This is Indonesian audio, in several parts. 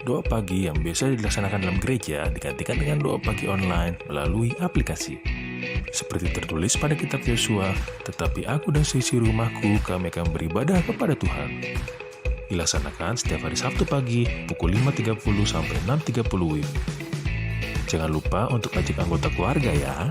Doa pagi yang biasa dilaksanakan dalam gereja digantikan dengan doa pagi online melalui aplikasi. Seperti tertulis pada kitab Yosua, tetapi aku dan seisi rumahku kami akan beribadah kepada Tuhan. Dilaksanakan setiap hari Sabtu pagi pukul 5.30 sampai 6.30 WIB. Jangan lupa untuk ajak anggota keluarga ya.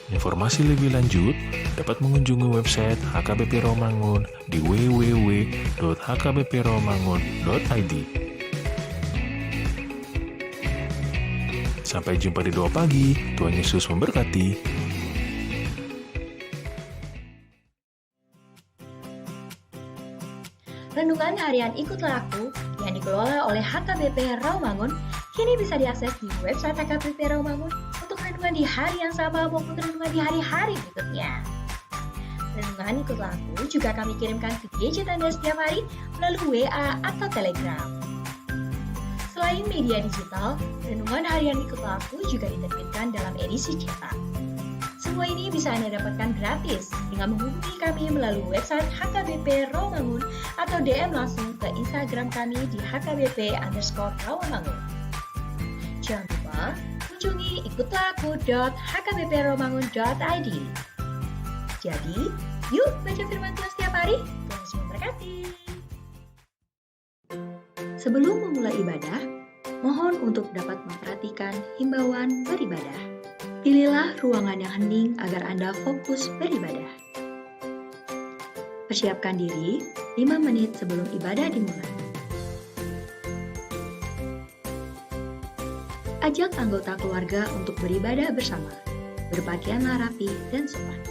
Informasi lebih lanjut dapat mengunjungi website HKBP Rawamangun di www.hkbprawamangun.id. Sampai jumpa di doa pagi. Tuhan Yesus memberkati. Renungan harian Ikutlah Aku yang dikelola oleh HKBP Rawamangun kini bisa diakses di website HKBP Rawamangun untuk renungan di hari yang sama maupun renungan di hari-hari berikutnya. Renungan Ikutlah Aku juga kami kirimkan ke gadget Anda setiap hari melalui WA atau Telegram. Selain media digital, renungan harian Ikutlah Aku juga diterbitkan dalam edisi cetak. Semua ini bisa Anda dapatkan gratis dengan menghubungi kami melalui website HKBP Rawamangun atau DM langsung ke Instagram kami di hkbp_rawamangun. Jangan lupa kunjungi ikutlahku.hkbprawamangun.id. Jadi, yuk baca firman Tuhan setiap hari. Tuhan Yesus memberkati. Sebelum memulai ibadah, mohon untuk dapat memperhatikan himbauan beribadah. Pilihlah ruangan yang hening agar Anda fokus beribadah. Persiapkan diri 5 menit sebelum ibadah dimulai. Ajak anggota keluarga untuk beribadah bersama. Berpakaianlah rapi dan sopan.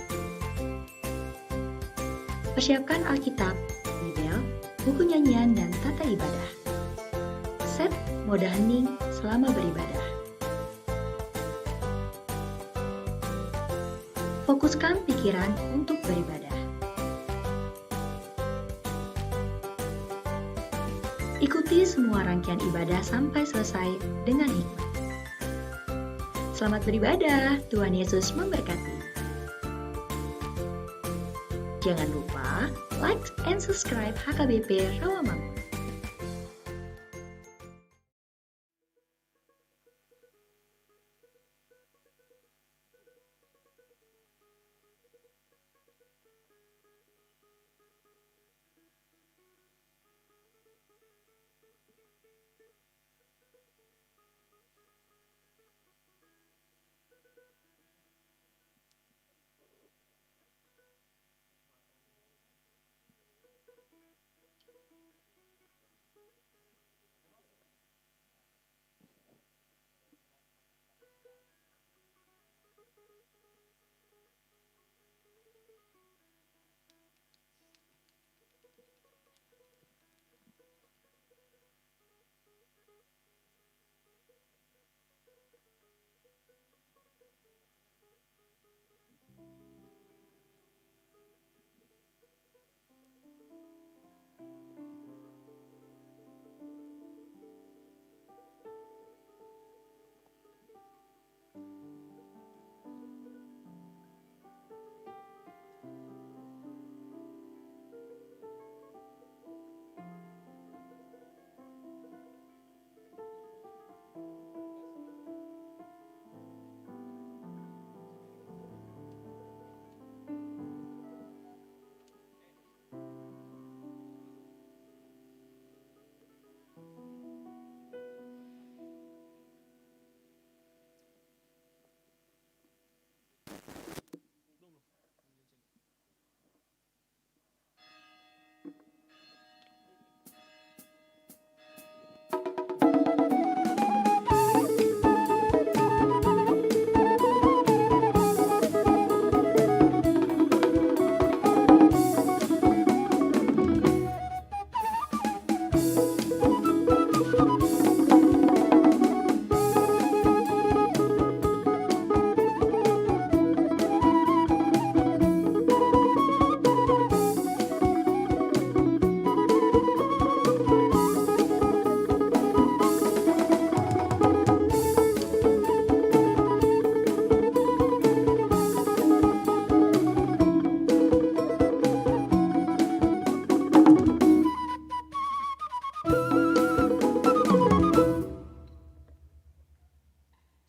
Persiapkan Alkitab, Bibel, buku nyanyian, dan tata ibadah. Set mode hening selama beribadah. Fokuskan pikiran untuk beribadah. Ikuti semua rangkaian ibadah sampai selesai dengan hikmat. Selamat beribadah, Tuhan Yesus memberkati. Jangan lupa like and subscribe HKBP Rawamangun.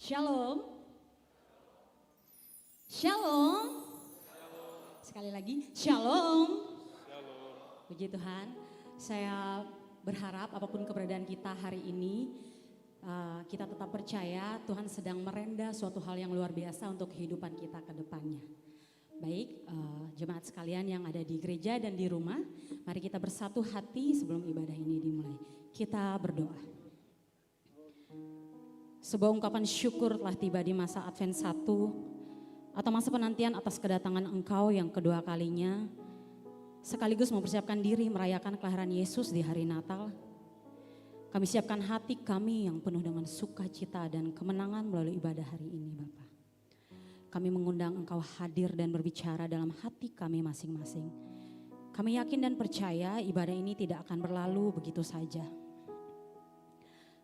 Shalom. Shalom. Sekali lagi, shalom. Puji Tuhan, saya berharap apapun keberadaan kita hari ini, kita tetap percaya Tuhan sedang merenda suatu hal yang luar biasa untuk kehidupan kita ke depannya. Baik, jemaat sekalian yang ada di gereja dan di rumah, mari kita bersatu hati sebelum ibadah ini dimulai. Kita berdoa. Sebuah ungkapan syukur telah tiba di masa Advent 1 atau masa penantian atas kedatangan Engkau yang kedua kalinya, sekaligus mempersiapkan diri merayakan kelahiran Yesus di hari Natal. Kami siapkan hati kami yang penuh dengan sukacita dan kemenangan melalui ibadah hari ini, Bapa. Kami mengundang Engkau hadir dan berbicara dalam hati kami masing-masing. Kami yakin dan percaya ibadah ini tidak akan berlalu begitu saja.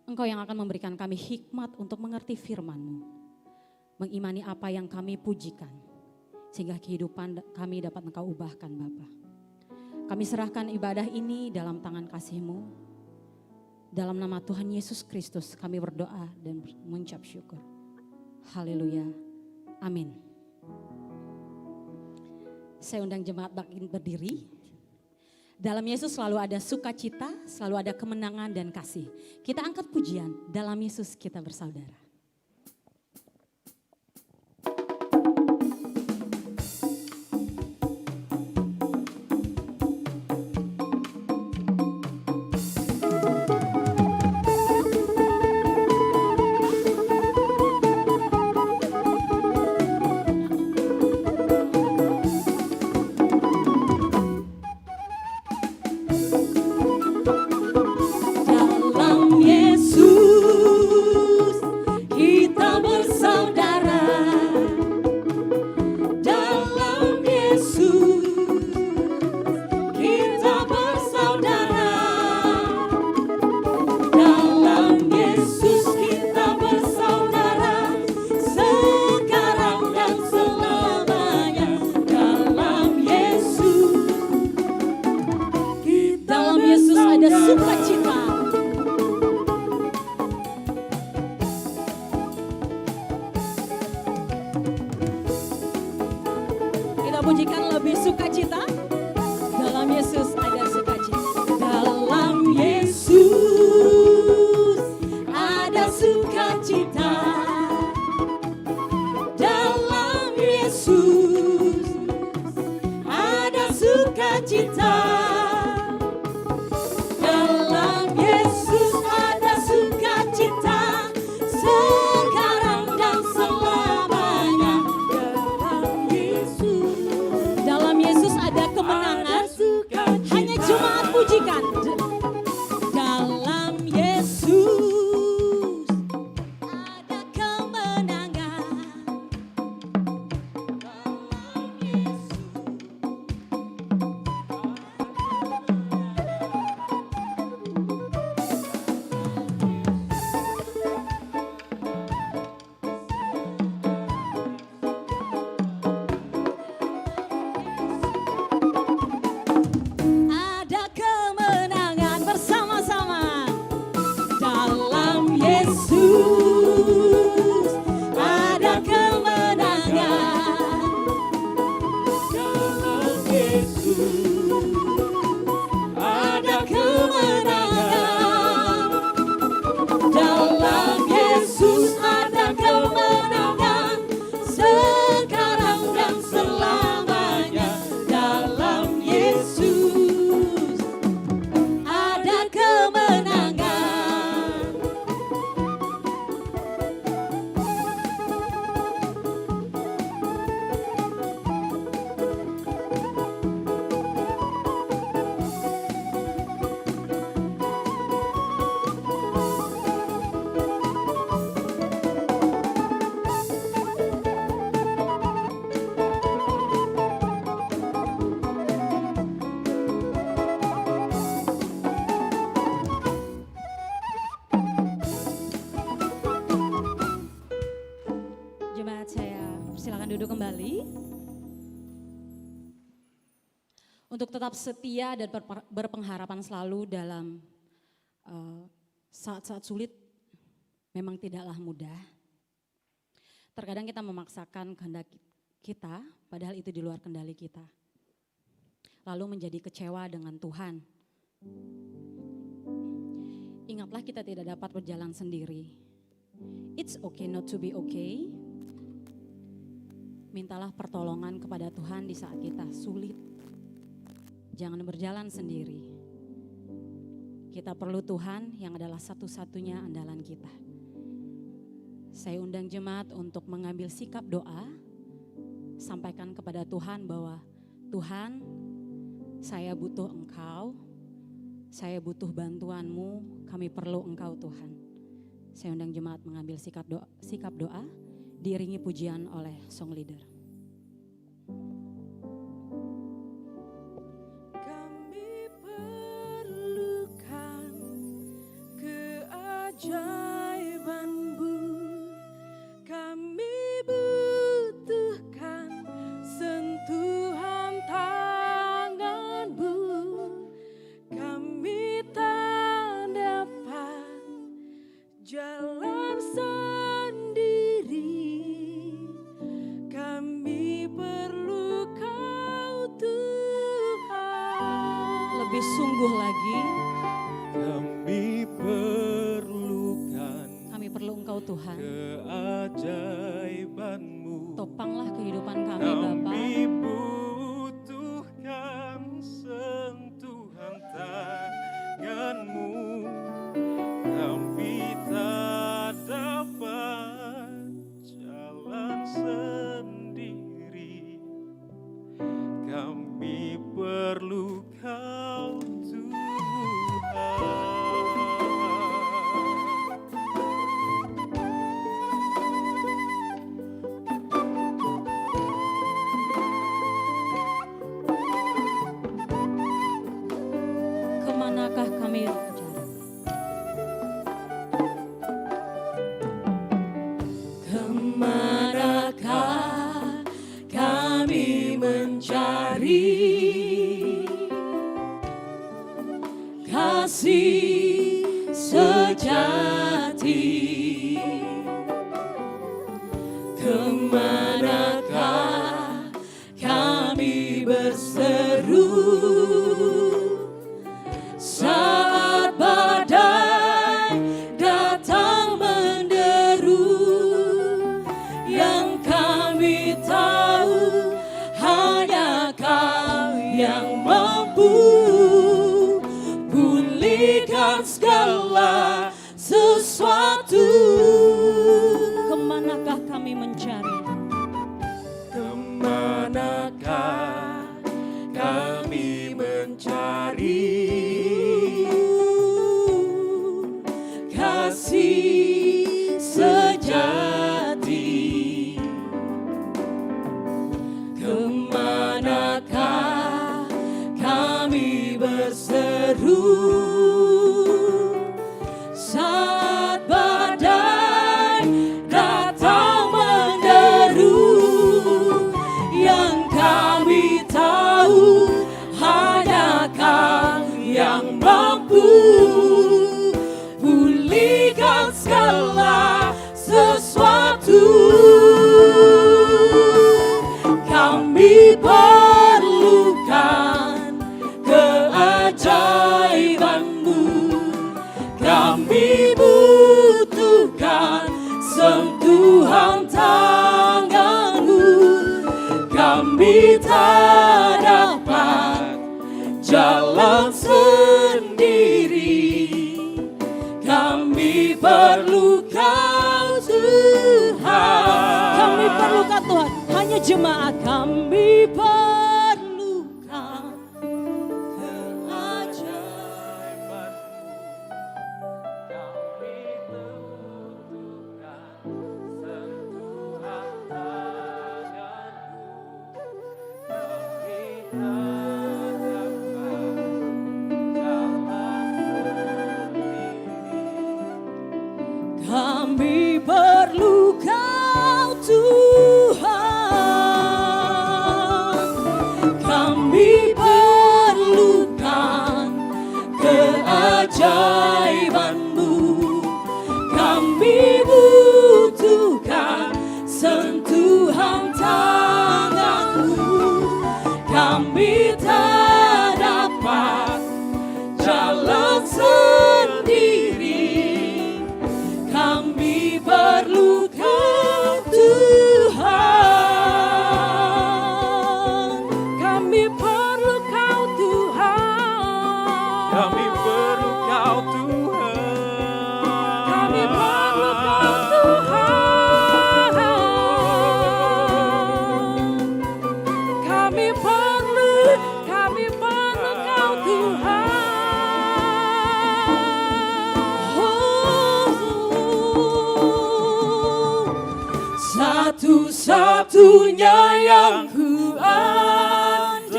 Engkau yang akan memberikan kami hikmat untuk mengerti firman-Mu, mengimani apa yang kami pujikan, sehingga kehidupan kami dapat Engkau ubahkan, Bapa. Kami serahkan ibadah ini dalam tangan kasih-Mu. Dalam nama Tuhan Yesus Kristus kami berdoa dan mengucap syukur. Haleluya. Amin. Saya undang jemaat berdiri. Dalam Yesus selalu ada sukacita, selalu ada kemenangan dan kasih. Kita angkat pujian, dalam Yesus kita bersaudara. Dalam Yesus kita bersaudara. Dalam Yesus kita bersaudara. Dalam Yesus kita bersaudara. Sekarang dan selamanya. Dalam Yesus. Dalam Yesus ada sukacita. Kita pujikan lebih sukacita. Dalam Yesus ada sukacita. Dalam Yesus ada sukacita. Dalam Yesus ada sukacita. Dalam Yesus ada sukacita. Sekarang dan selamanya. Dalam Yesus. Dalam Yesus ada kemenangan. Hanya jemaat pujikan. Dalam Yesus ada kemenangan. Dalam Yesus. Ada kemenangan bersama-sama. Dalam Yesus ada kemenangan. Dalam Yesus ada kemenangan. Dalam Yesus ada kemenangan. Sekarang dan selamanya. Dalam Yesus ada kemenangan. Jemaat saya silakan duduk kembali. Untuk tetap setia dan berpengharapan selalu dalam saat-saat sulit memang tidaklah mudah. Terkadang kita memaksakan kehendak kita, padahal itu di luar kendali kita. Lalu menjadi kecewa dengan Tuhan. Ingatlah kita tidak dapat berjalan sendiri. It's okay not to be okay. Mintalah pertolongan kepada Tuhan di saat kita sulit. Jangan berjalan sendiri. Kita perlu Tuhan yang adalah satu-satunya andalan kita. Saya undang jemaat untuk mengambil sikap doa, sampaikan kepada Tuhan bahwa Tuhan, saya butuh Engkau, saya butuh bantuan-Mu, kami perlu Engkau Tuhan. Saya undang jemaat mengambil sikap doa, diiringi pujian oleh song leader. Kami perlukan keajaiban-Mu, kami butuhkan sentuhan tangan-Mu, kami tak dapat jalan sendiri, kami perlu Kau Tuhan. Lebih sungguh lagi, Kami perlukan kami perlu Engkau Tuhan. keajaiban-Mu. Topanglah kehidupan kami Bapa. Kami butuhkan sentuhan tangan-Mu. Kami tak dapat jalan sendiri. Kami perlu Kau Tuhan. Kemanakah kami mencari? Kemanakah kami mencari kasih sejati? Kemanakah kami berseru saat badai datang menderu? Yang kami tahu hanya Kau yang mampu pulihkan segala sesuatu. Kemanakah kami mencari? Kemanakah kami mencari Kasih sejati? Kemanakah kami berseru saat badai datang menderu? Yang kami tahu hanya Kau yang mampu pulihkan segala sesuatu. Kami perlukan keajaiban-Mu, kami butuhkan sentuhan tangan-Mu, kami tak dapat jalan sendiri, kami perlu Kau Tuhan. Kami perlukan Tuhan, hanya jemaat kami perlukan keajaiban. Kami butuhkan sentuhan tangan-Mu. Kami tak dapat jalan sendiri. Kami perlu Kau Tuhan. Satu-satunya yang ku andalkan,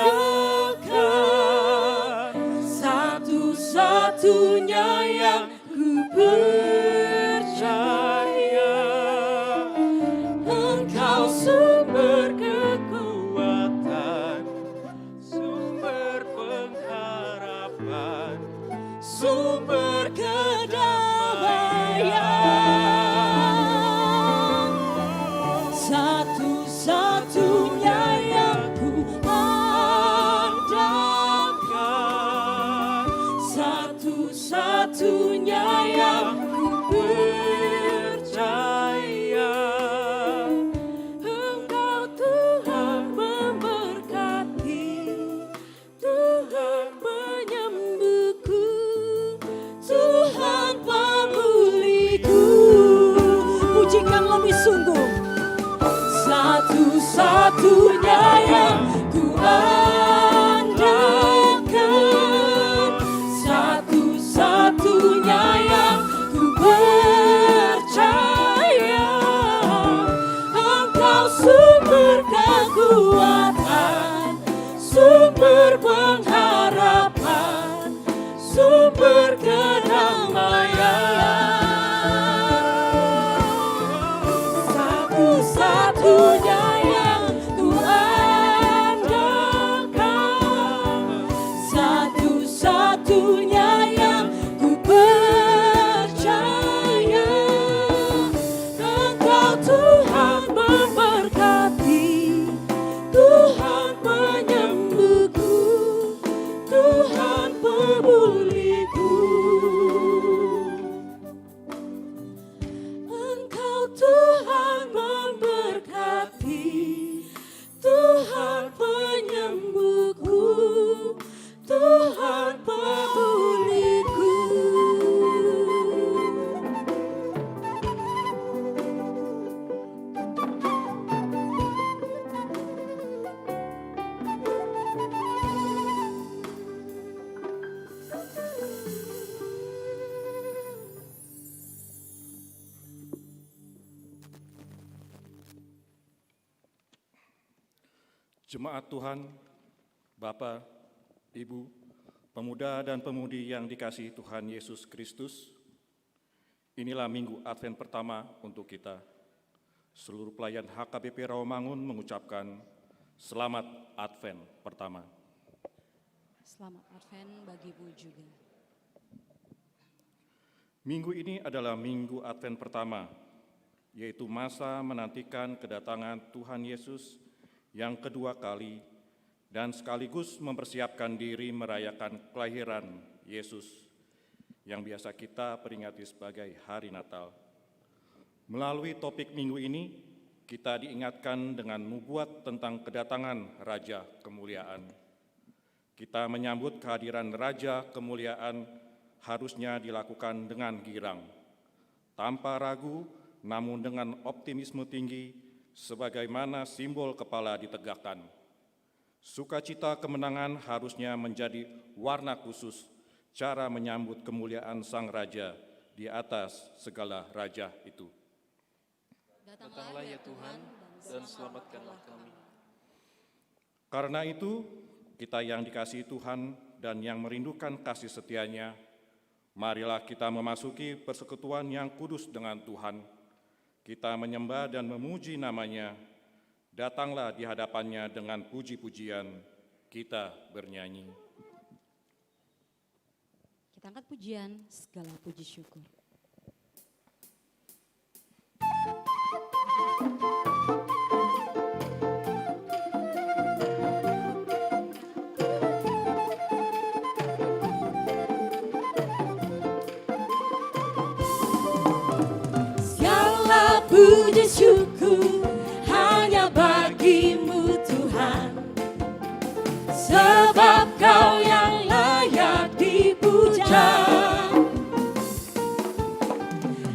satu-satunya yang ku percaya. Engkau sumber kekuatan, sumber pengharapan, sumber kedamaian. Satu-satunya yang ku andalkan, satu-satunya yang ku percaya. Engkau Tuhan memberkati, Tuhan penyembuhku, Tuhan pemuliku. Pujikan lebih sungguh. Satu-satunya yang ku andalkan, satu-satunya yang ku percaya. Engkau sumber kekuatan, sumber pengharapan, sumber kedamaian. Satu-satunya yang ku andalkan, satu-satunya yang ku percaya. Engkau Tuhan memberkati, Tuhan penyembuhku, Tuhan pemuliku. Engkau Tuhan memberkati, Tuhan penyembuhku, Tuhan pemuliku. Jemaat Tuhan, Bapak, Ibu, pemuda dan pemudi yang dikasihi Tuhan Yesus Kristus, inilah Minggu Advent pertama untuk kita. Seluruh pelayan HKBP Rawamangun mengucapkan Selamat Advent pertama. Selamat Advent bagimu juga. Minggu ini adalah Minggu Advent pertama, yaitu masa menantikan kedatangan Tuhan Yesus yang kedua kali dan sekaligus mempersiapkan diri merayakan kelahiran Yesus yang biasa kita peringati sebagai Hari Natal. Melalui topik minggu ini, kita diingatkan dengan nubuat tentang kedatangan Raja Kemuliaan. Kita menyambut kehadiran Raja Kemuliaan harusnya dilakukan dengan girang, tanpa ragu namun dengan optimisme tinggi, sebagaimana simbol kepala ditegakkan. Sukacita kemenangan harusnya menjadi warna khusus cara menyambut kemuliaan Sang Raja di atas segala raja itu. Datanglah ya Tuhan, dan selamatkanlah kami. Karena itu, kita yang dikasihi Tuhan dan yang merindukan kasih setianya, marilah kita memasuki persekutuan yang kudus dengan Tuhan. Kita menyembah dan memuji namanya, datanglah di hadapannya dengan puji-pujian, kita bernyanyi. Kita angkat pujian, segala puji syukur. Segala puji syukur hanya bagimu Tuhan, sebab Kau yang layak dipuja.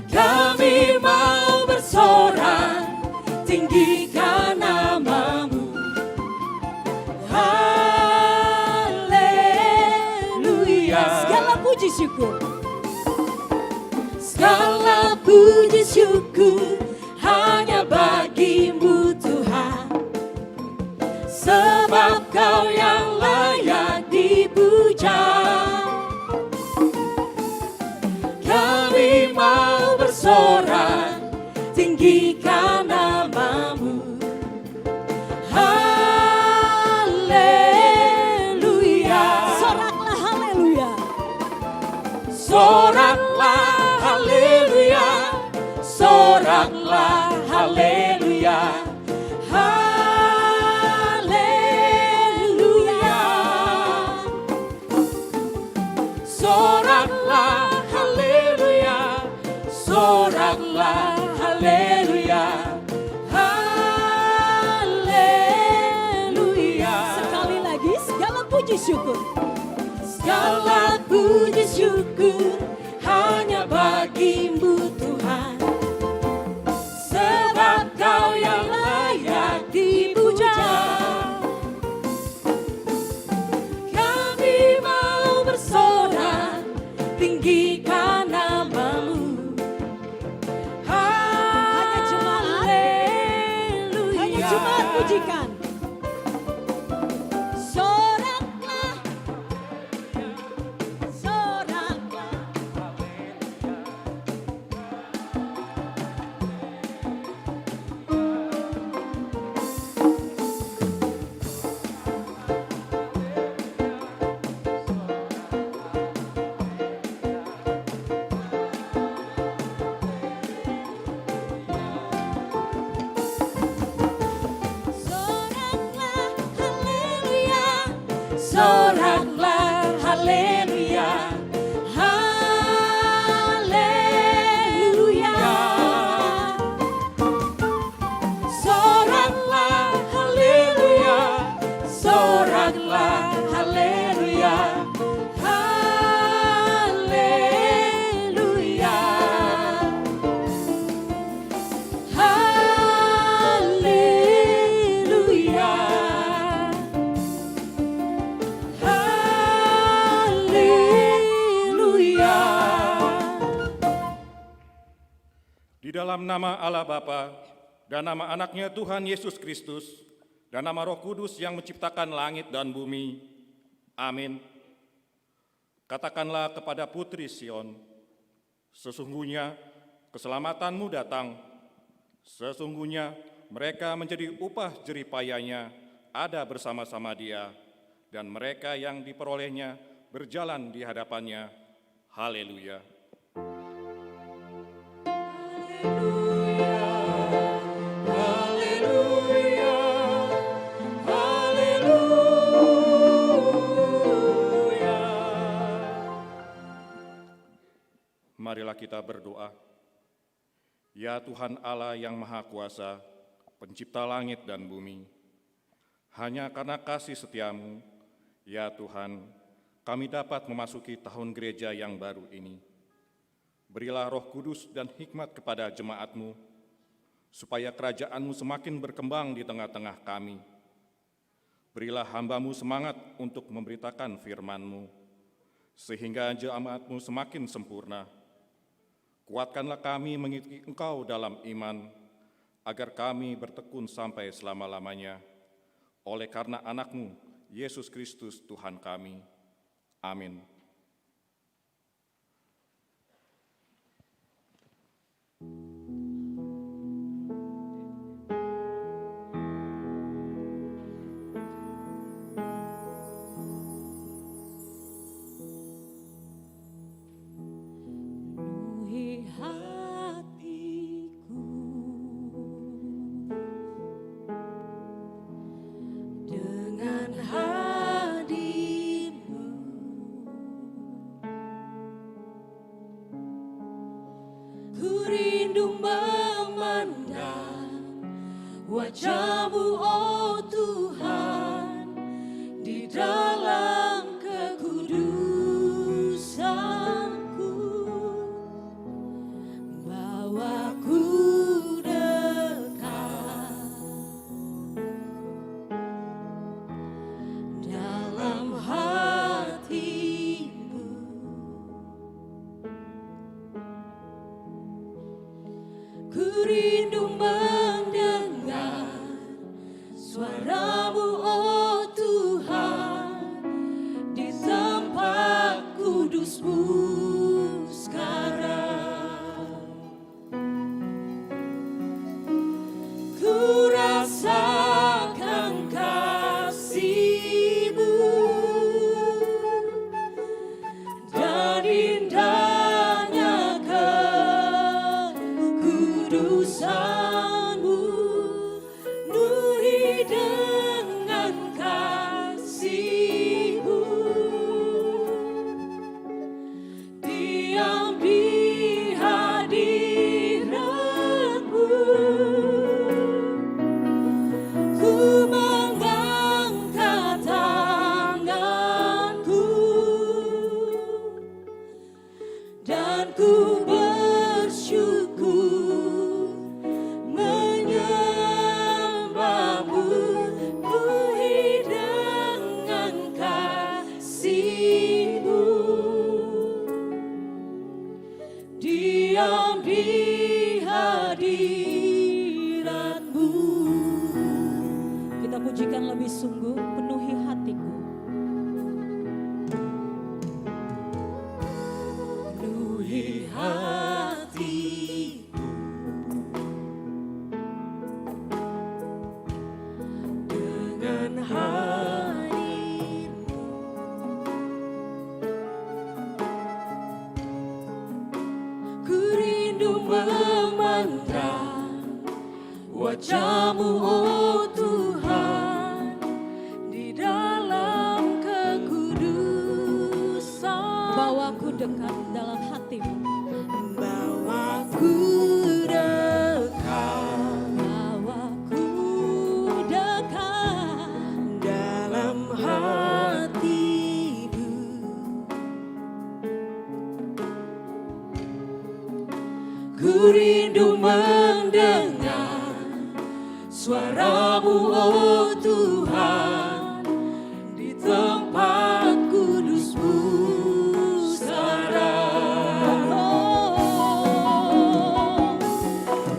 Kami mau bersorak, tinggikan namamu. Haleluya. Segala puji syukur, segala puji syukur hanya bagi tinggikan namamu. Haleluya. Soraklah haleluya. Soraklah haleluya. Soraklah haleluya. Haleluya. Soraklah haleluya. Soraklah haleluya. Haleluya. Sekali lagi segala puji syukur. Segala puji syukur hanya bagimu Tuhan, sebab Kau yang layak dipuja. Kami mau bersorak, tinggikan namamu. Hanya jemaat, Haleluya. hanya jemaat pujikan. Soraklah, soraklah. Soraklah haleluya. Haleluya. Soraklah haleluya. Soraklah haleluya. Haleluya. Haleluya. Haleluya. Di dalam nama Allah Bapa dan nama anaknya Tuhan Yesus Kristus dan nama Roh Kudus yang menciptakan langit dan bumi. Amin. Katakanlah kepada putri Sion, sesungguhnya keselamatanmu datang. Sesungguhnya mereka menjadi upah jeripayanya ada bersama-sama dia, dan mereka yang diperolehnya berjalan di hadapannya. Haleluya. Haleluya. Haleluya. Marilah kita berdoa. Ya Tuhan Allah yang Maha Kuasa, pencipta langit dan bumi, hanya karena kasih setiamu, ya Tuhan, kami dapat memasuki tahun gereja yang baru ini. Berilah Roh Kudus dan hikmat kepada jemaat-Mu, supaya kerajaan-Mu semakin berkembang di tengah-tengah kami. Berilah hamba-Mu semangat untuk memberitakan firman-Mu, sehingga jemaat-Mu semakin sempurna. Kuatkanlah kami mengikuti Engkau dalam iman, agar kami bertekun sampai selama-lamanya. Oleh karena anak-Mu, Yesus Kristus Tuhan kami. Amin. Penuhi hatiku dengan hadir-Mu, ku rindu memandang wajah-Mu, oh Tuhan, di dalam kekudusan-Ku. Bawaku dekat dalam hati-Mu, ku rindu mendengar suara-Mu, oh Tuhan, pujikan lebih sungguh, penuhi hatiku. Penuhi hatiku dengan hadirmu. Ku rindu memandang wajah-Mu, oh Tuhan, di dalam kekudusan. Bawaku dekat dalam hatimu. Bawaku dekat, Bawaku dekat dalam hatimu. Ku rindu mendengar suara-Mu, oh Tuhan, di tempat kudus-Mu sekarang.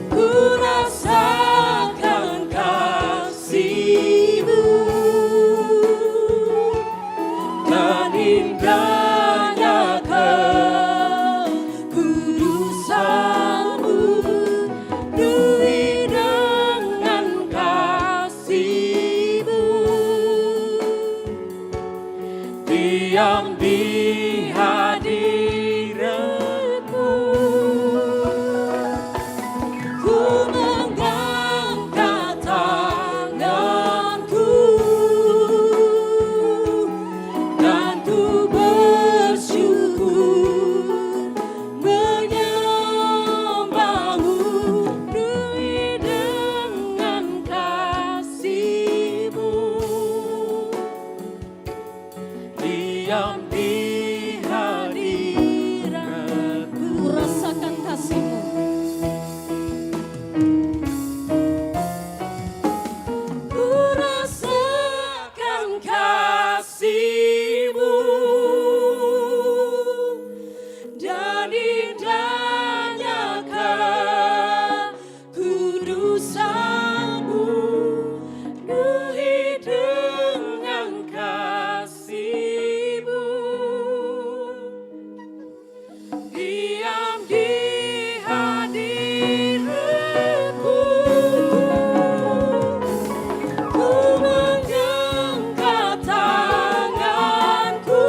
Ku rasakan kasih-Mu dan indahnya kekudusan-Mu. Penuhi dengan kasih-Mu, diam di hadirat-Mu. Ku mengangkat tanganku dan ku bersyukur menyembah-Mu. Penuhi dengan kasih-Mu, diam di hadirat-Mu. ku rasakan kasih-Mu. Ku rasakan kasih-Mu dan indahnya kekudusan-Mu. Penuhi dengan kasih-Mu, diam di hadirat-Mu. Ku mengangkat tanganku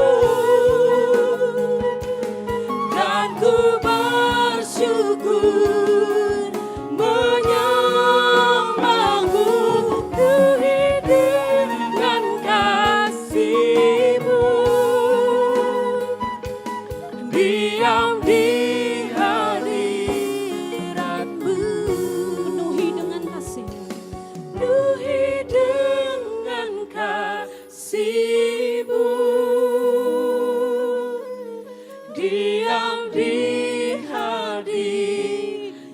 dan ku bersyukur menyembah-Mu. Penuhi dengan kasih-Mu, diam di hadirat-Mu. Penuhi dengan kasih-Mu. Penuhi dengan kasih-Mu, diam di hadirat-Mu.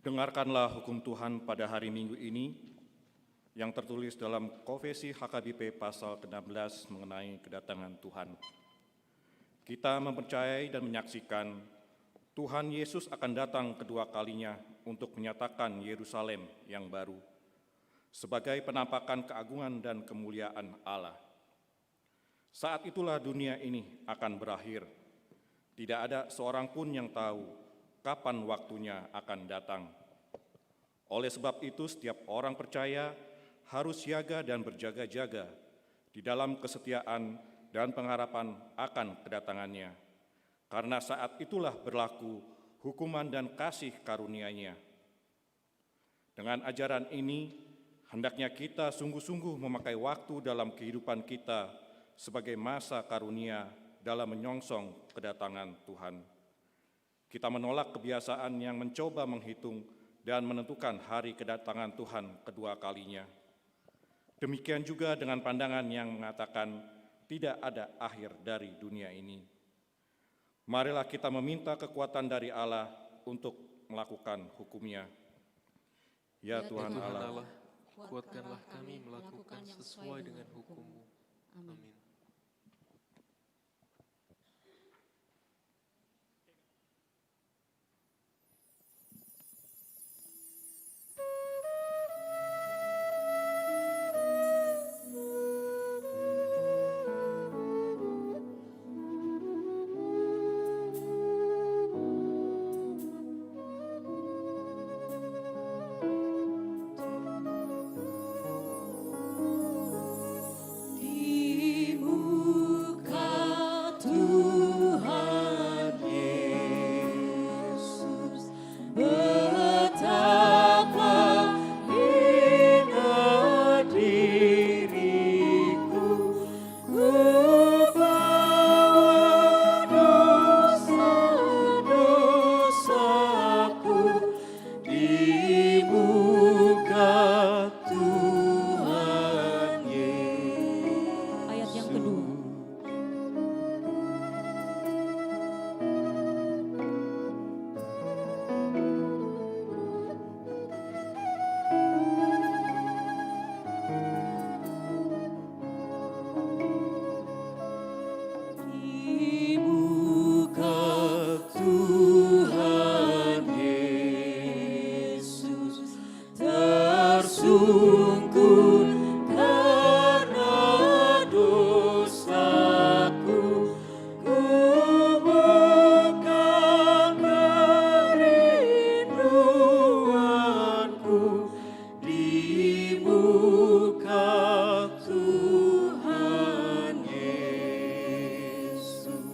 Dengarkanlah hukum Tuhan pada hari Minggu ini yang tertulis dalam Konfesi HKBP pasal ke-16 mengenai kedatangan Tuhan. Kita mempercayai dan menyaksikan Tuhan Yesus akan datang kedua kalinya untuk menyatakan Yerusalem yang baru sebagai penampakan keagungan dan kemuliaan Allah. Saat itulah dunia ini akan berakhir. Tidak ada seorang pun yang tahu kapan waktunya akan datang. Oleh sebab itu, setiap orang percaya harus siaga dan berjaga-jaga di dalam kesetiaan dan pengharapan akan kedatangannya. Karena saat itulah berlaku hukuman dan kasih karunia-Nya. Dengan ajaran ini, hendaknya kita sungguh-sungguh memakai waktu dalam kehidupan kita sebagai masa karunia dalam menyongsong kedatangan Tuhan. Kita menolak kebiasaan yang mencoba menghitung dan menentukan hari kedatangan Tuhan kedua kalinya. Demikian juga dengan pandangan yang mengatakan tidak ada akhir dari dunia ini. Marilah kita meminta kekuatan dari Allah untuk melakukan hukum-Nya. Ya Tuhan Allah, Kuatkanlah kami melakukan sesuai dengan hukum-Mu. Amin. Amin. Ayat yang kedua.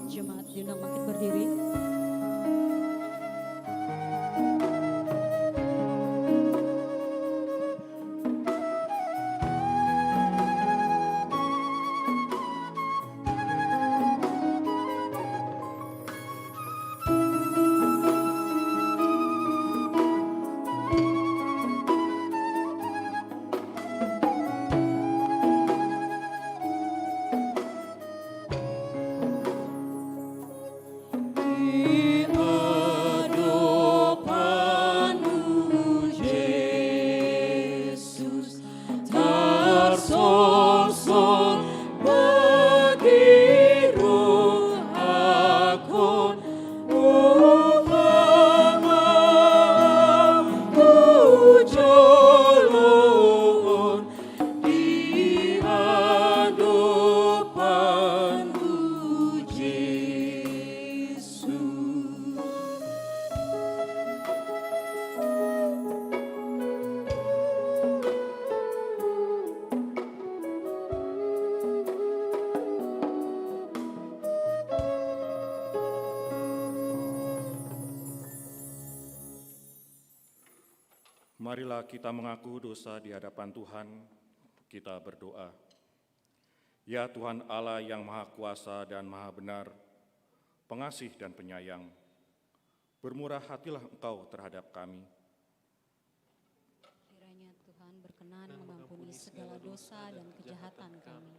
Jemaat diundang bangkit berdiri. Marilah kita mengaku dosa di hadapan Tuhan, kita berdoa. Ya Tuhan Allah yang Maha Kuasa dan Maha Benar, pengasih dan penyayang, bermurah hatilah Engkau terhadap kami. Kiranya Tuhan berkenan mengampuni segala dosa dan kejahatan kami.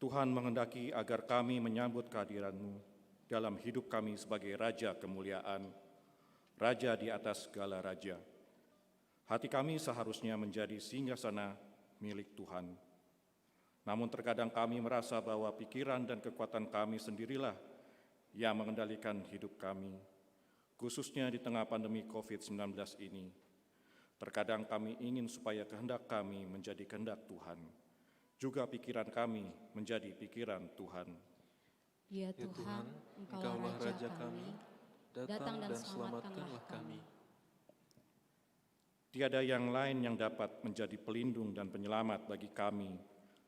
Tuhan menghendaki agar kami menyambut kehadiran-Mu dalam hidup kami sebagai Raja kemuliaan, Raja di atas segala raja. Hati kami seharusnya menjadi singgasana milik Tuhan. Namun terkadang kami merasa bahwa pikiran dan kekuatan kami sendirilah yang mengendalikan hidup kami, khususnya di tengah pandemi COVID-19 ini. Terkadang kami ingin supaya kehendak kami menjadi kehendak Tuhan, juga pikiran kami menjadi pikiran Tuhan. Ya Ya Tuhan, Engkaulah Engkaulah Raja kami, datang dan selamatkanlah kami. Tiada yang lain yang dapat menjadi pelindung dan penyelamat bagi kami,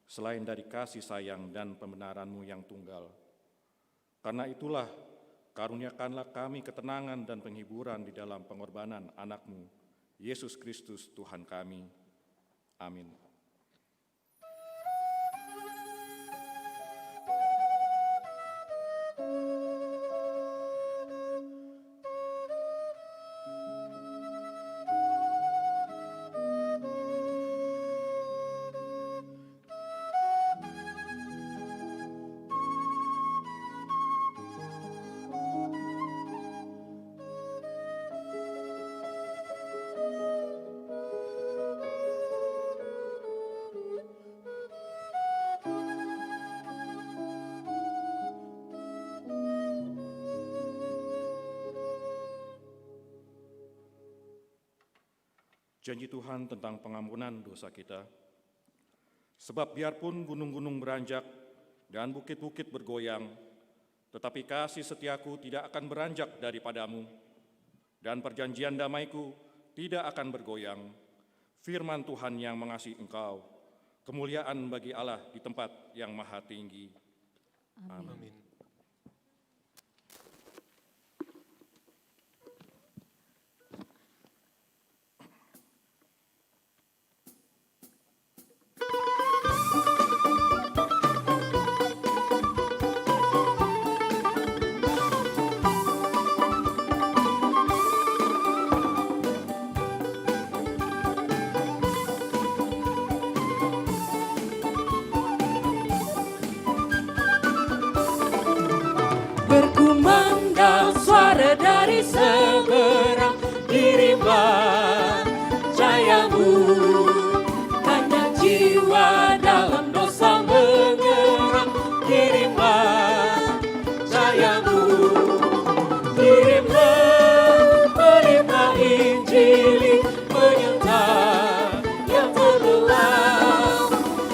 selain dari kasih sayang dan pembenaran-Mu yang tunggal. Karena itulah, karuniakanlah kami ketenangan dan penghiburan di dalam pengorbanan anak-Mu, Yesus Kristus Tuhan kami. Amin. janji Tuhan tentang pengampunan dosa kita. Sebab biarpun gunung-gunung beranjak dan bukit-bukit bergoyang, tetapi kasih setiaku tidak akan beranjak daripadamu, dan perjanjian damaiku tidak akan bergoyang. Firman Tuhan yang mengasihi engkau, kemuliaan bagi Allah di tempat yang maha tinggi. Amin. Berkumandang suara dari seberang, kirimlah cahayamu. Hanya jiwa dalam dosa mengerang, kirimlah cahayamu. Kirimlah berita Injili penyertaan yang terlelah.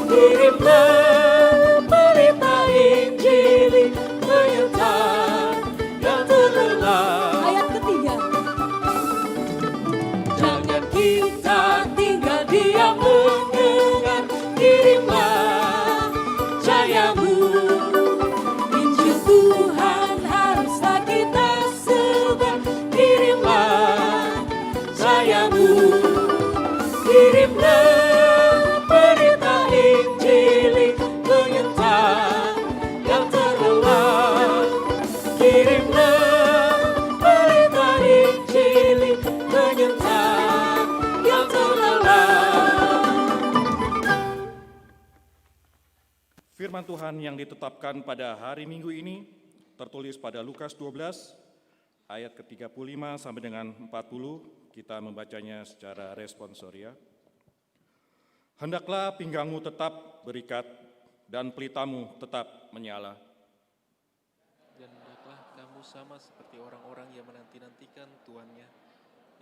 Kirimlah berita Injili penyertaan yang terlelah. Ayat ketiga. Jangan kita tinggal diam mendengar, kirimlah cahayamu. Injil Tuhan haruslah kita sebar, kirimlah cahayamu. Kirimlah berita Injili penyertaan yang terlelah. Kirimlah berita Injili penyertaan yang terlelah. Firman Tuhan yang ditetapkan pada hari Minggu ini tertulis pada Lukas 12 ayat ke-35 sampai dengan 40. Kita membacanya secara responsoria. Hendaklah pinggangmu tetap berikat dan pelitamu tetap menyala. Dan hendaklah kamu sama seperti orang-orang yang menanti-nantikan tuannya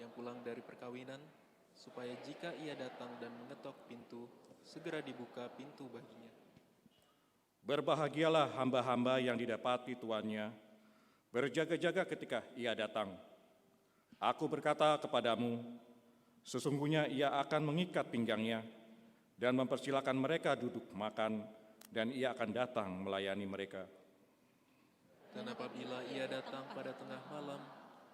yang pulang dari perkawinan, supaya jika ia datang dan mengetok pintu, segera dibuka pintu baginya. Berbahagialah hamba-hamba yang didapati tuannya, berjaga-jaga ketika ia datang. Aku berkata kepadamu, sesungguhnya ia akan mengikat pinggangnya dan mempersilakan mereka duduk makan, dan ia akan datang melayani mereka. Dan apabila ia datang pada tengah malam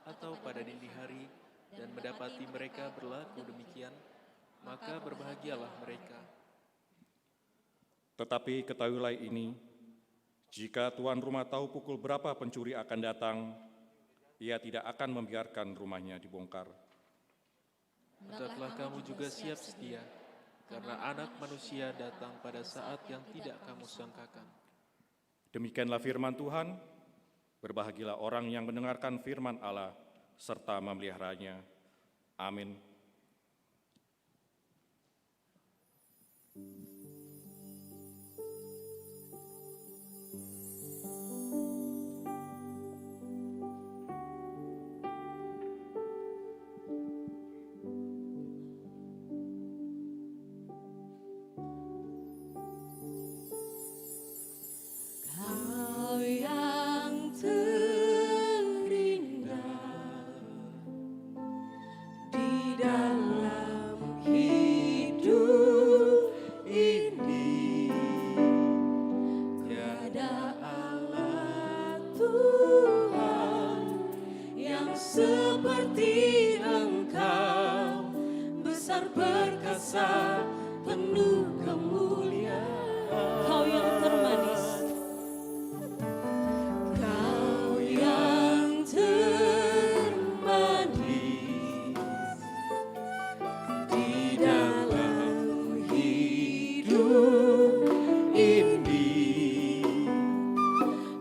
atau pada dini hari dan mendapati mereka berlaku demikian, maka berbahagialah mereka. Tetapi ketahuilah ini, jika tuan rumah tahu pukul berapa pencuri akan datang, ia tidak akan membiarkan rumahnya dibongkar. Hendaklah kamu juga siap sedia, karena Anak Manusia datang pada saat yang tidak kamu sangkakan. Demikianlah firman Tuhan. Berbahagialah orang yang mendengarkan firman Allah serta memeliharanya. Amin. Kau yang terindah di dalam hidup ini, tiada Allah Tuhan yang seperti Engkau, besar perkasa penuh kemuliaan. Kau yang termanis. Kau yang termanis di dalam hidup ini,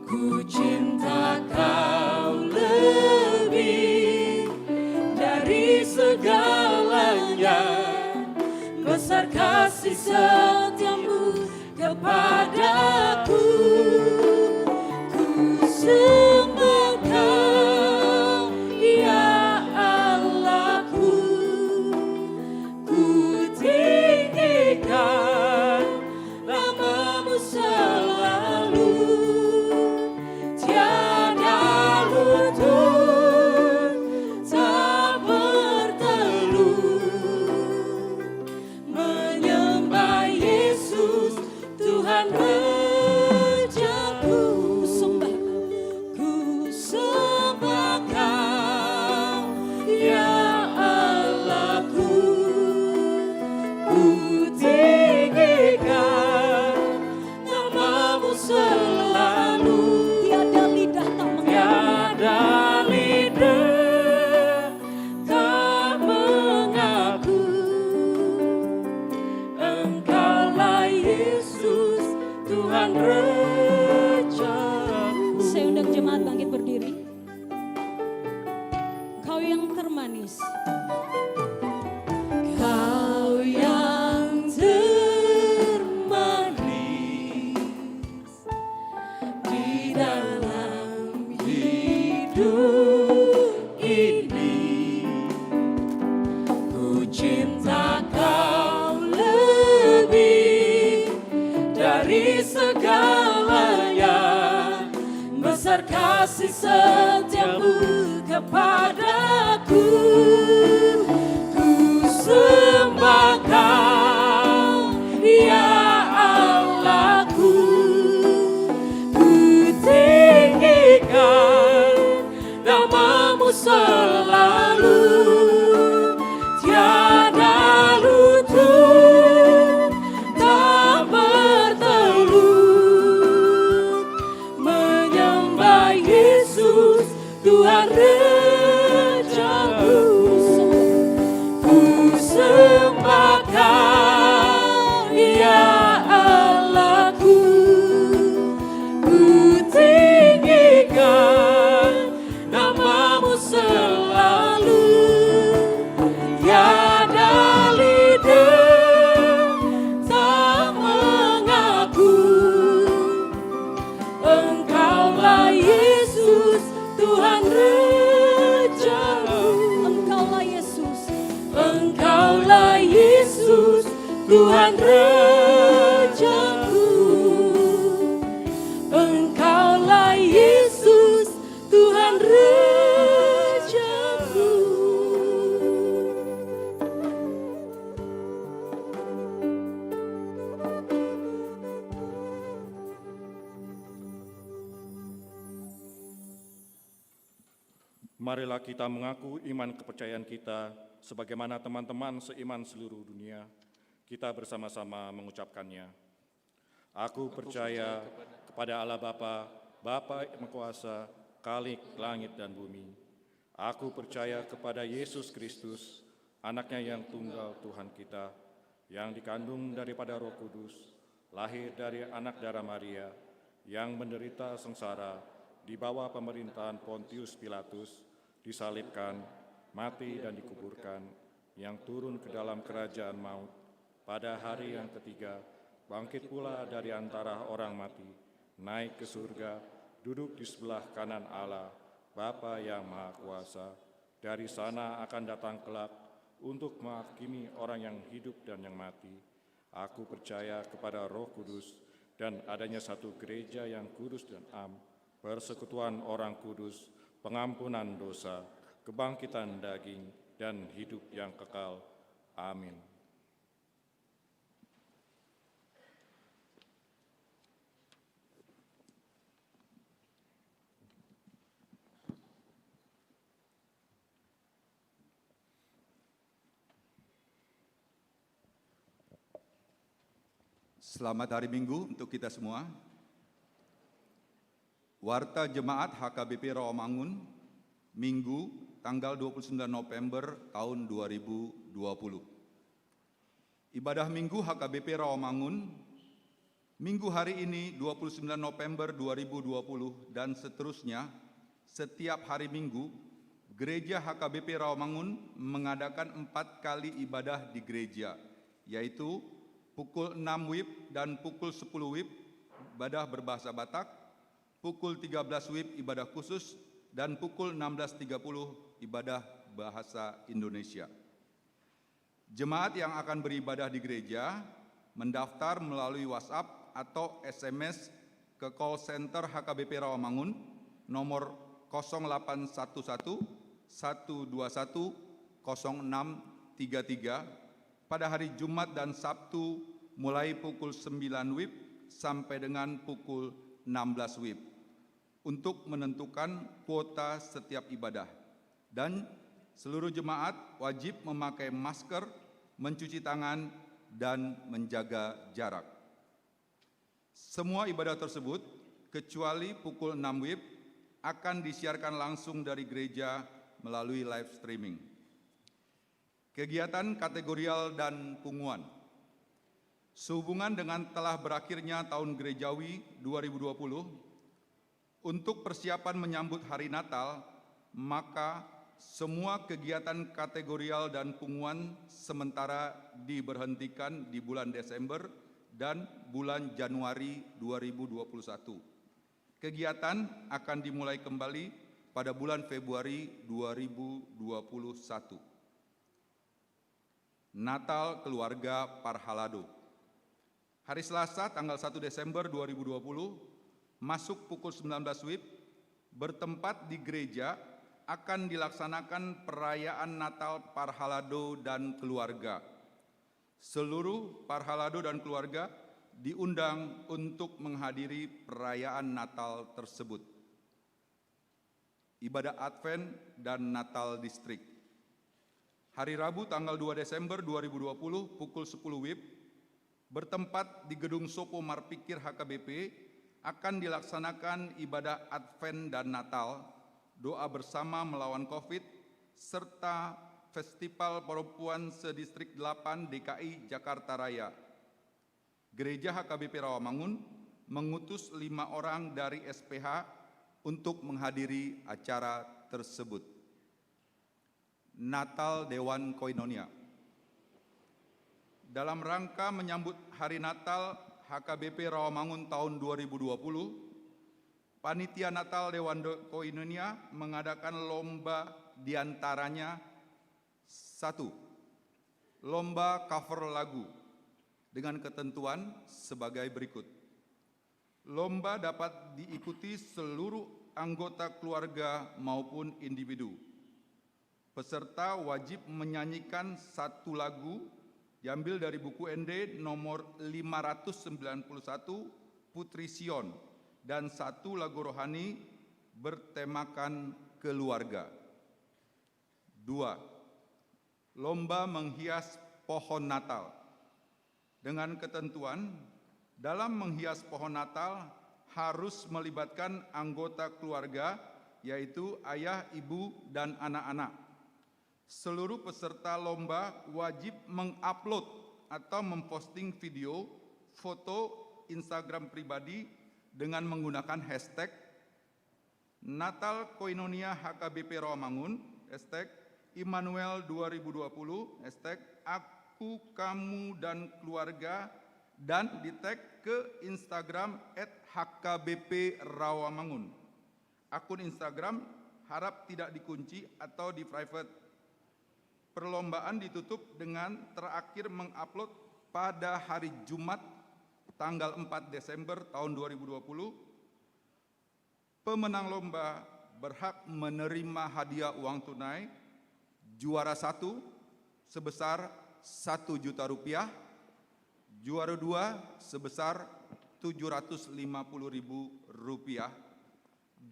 ku cinta Kau lebih dari segalanya, besar kasih setiamu kepadaku. Ku sembah Kau, ya Allahku, cinta Kau lebih dari segalanya, besar kasih setiamu kepadaku. Ku sembah Kau, ya Allahku. Ku tinggikan namamu selalu, tiada lutut tak bertelut, menyembah Yesus Tuhan Rajaku. Ku sembah Kau, ya Allahku. Ku tinggikan namamu selalu, tiada lidah tak mengaku. Engkaulah Yesus Tuhan Rajaku. Engkaulah Yesus, Engkaulah Yesus Tuhan Rajaku. Engkaulah Yesus Tuhan Rajaku. Marilah kita mengaku iman kepercayaan kita sebagaimana teman-teman seiman seluruh dunia. Kita bersama-sama mengucapkannya. Aku percaya kepada Allah Bapa, Bapa yang Kuasa, Khalik langit dan bumi. Aku percaya kepada Yesus Kristus, anaknya yang tunggal Tuhan kita, yang dikandung daripada Roh Kudus, lahir dari anak darah Maria, yang menderita sengsara di bawah pemerintahan Pontius Pilatus, disalibkan, mati dan dikuburkan, yang turun ke dalam kerajaan maut, pada hari yang ketiga, bangkit pula dari antara orang mati, naik ke surga, duduk di sebelah kanan Allah, Bapa yang Maha Kuasa. Dari sana akan datang kelak untuk menghakimi orang yang hidup dan yang mati. Aku percaya kepada Roh Kudus dan adanya satu gereja yang kudus dan am, persekutuan orang kudus, pengampunan dosa, kebangkitan daging, dan hidup yang kekal. Amin. Selamat hari Minggu untuk kita semua. Warta Jemaat HKBP Rawamangun, Minggu, tanggal 29 November tahun 2020. Ibadah Minggu HKBP Rawamangun, Minggu hari ini 29 November 2020 dan seterusnya, setiap hari Minggu, Gereja HKBP Rawamangun mengadakan 4 kali ibadah di gereja, yaitu pukul 6 WIB dan pukul 10 WIB ibadah berbahasa Batak, pukul 13 WIB ibadah khusus, dan pukul 16.30 ibadah bahasa Indonesia. Jemaat yang akan beribadah di gereja mendaftar melalui WhatsApp atau SMS ke call center HKBP Rawamangun nomor 0811 121 0633 pada hari Jumat dan Sabtu mulai pukul 9 WIB sampai dengan pukul 16 WIB untuk menentukan kuota setiap ibadah. Dan seluruh jemaat wajib memakai masker, mencuci tangan, dan menjaga jarak. Semua ibadah tersebut, kecuali pukul 6 WIB, akan disiarkan langsung dari gereja melalui live streaming. Kegiatan kategorial dan punguan. Sehubungan dengan telah berakhirnya tahun gerejawi 2020, untuk persiapan menyambut hari Natal, maka semua kegiatan kategorial dan punguan sementara diberhentikan di bulan Desember dan bulan Januari 2021. Kegiatan akan dimulai kembali pada bulan Februari 2021. Natal Keluarga Parhalado. Hari Selasa tanggal 1 Desember 2020 masuk pukul 19 WIB bertempat di gereja akan dilaksanakan perayaan Natal Parhalado dan keluarga. Seluruh Parhalado dan keluarga diundang untuk menghadiri perayaan Natal tersebut. Ibadah Advent dan Natal Distrik. Hari Rabu tanggal 2 Desember 2020 pukul 10 WIB bertempat di Gedung Sopo Marpikir HKBP akan dilaksanakan ibadah Advent dan Natal, doa bersama melawan COVID, serta Festival Perempuan Sedistrik 8 DKI Jakarta Raya. Gereja HKBP Rawamangun mengutus 5 orang dari SPH untuk menghadiri acara tersebut. Natal Dewan Koinonia. Dalam rangka menyambut Hari Natal HKBP Rawamangun tahun 2020, Panitia Natal Dewan Koinonia mengadakan lomba diantaranya 1. Lomba cover lagu dengan ketentuan sebagai berikut. Lomba dapat diikuti seluruh anggota keluarga maupun individu. Peserta wajib menyanyikan 1 lagu diambil dari buku ND nomor 591 Putri Sion dan 1 lagu rohani bertemakan keluarga. 2. Lomba menghias pohon Natal. Dengan ketentuan, dalam menghias pohon Natal harus melibatkan anggota keluarga, yaitu ayah, ibu, dan anak-anak. Seluruh peserta lomba wajib mengupload atau memposting video, foto Instagram pribadi dengan menggunakan hashtag Natal Koinonia HKBP Rawamangun, hashtag Immanuel 2020, hashtag Aku, Kamu, dan Keluarga, dan di-tag ke Instagram @HKBP Rawamangun. Akun Instagram harap tidak dikunci atau di private. Perlombaan ditutup dengan terakhir mengupload pada hari Jumat tanggal 4 Desember tahun 2020. Pemenang lomba berhak menerima hadiah uang tunai juara 1 sebesar Rp1.000.000, juara 2 sebesar Rp750.000,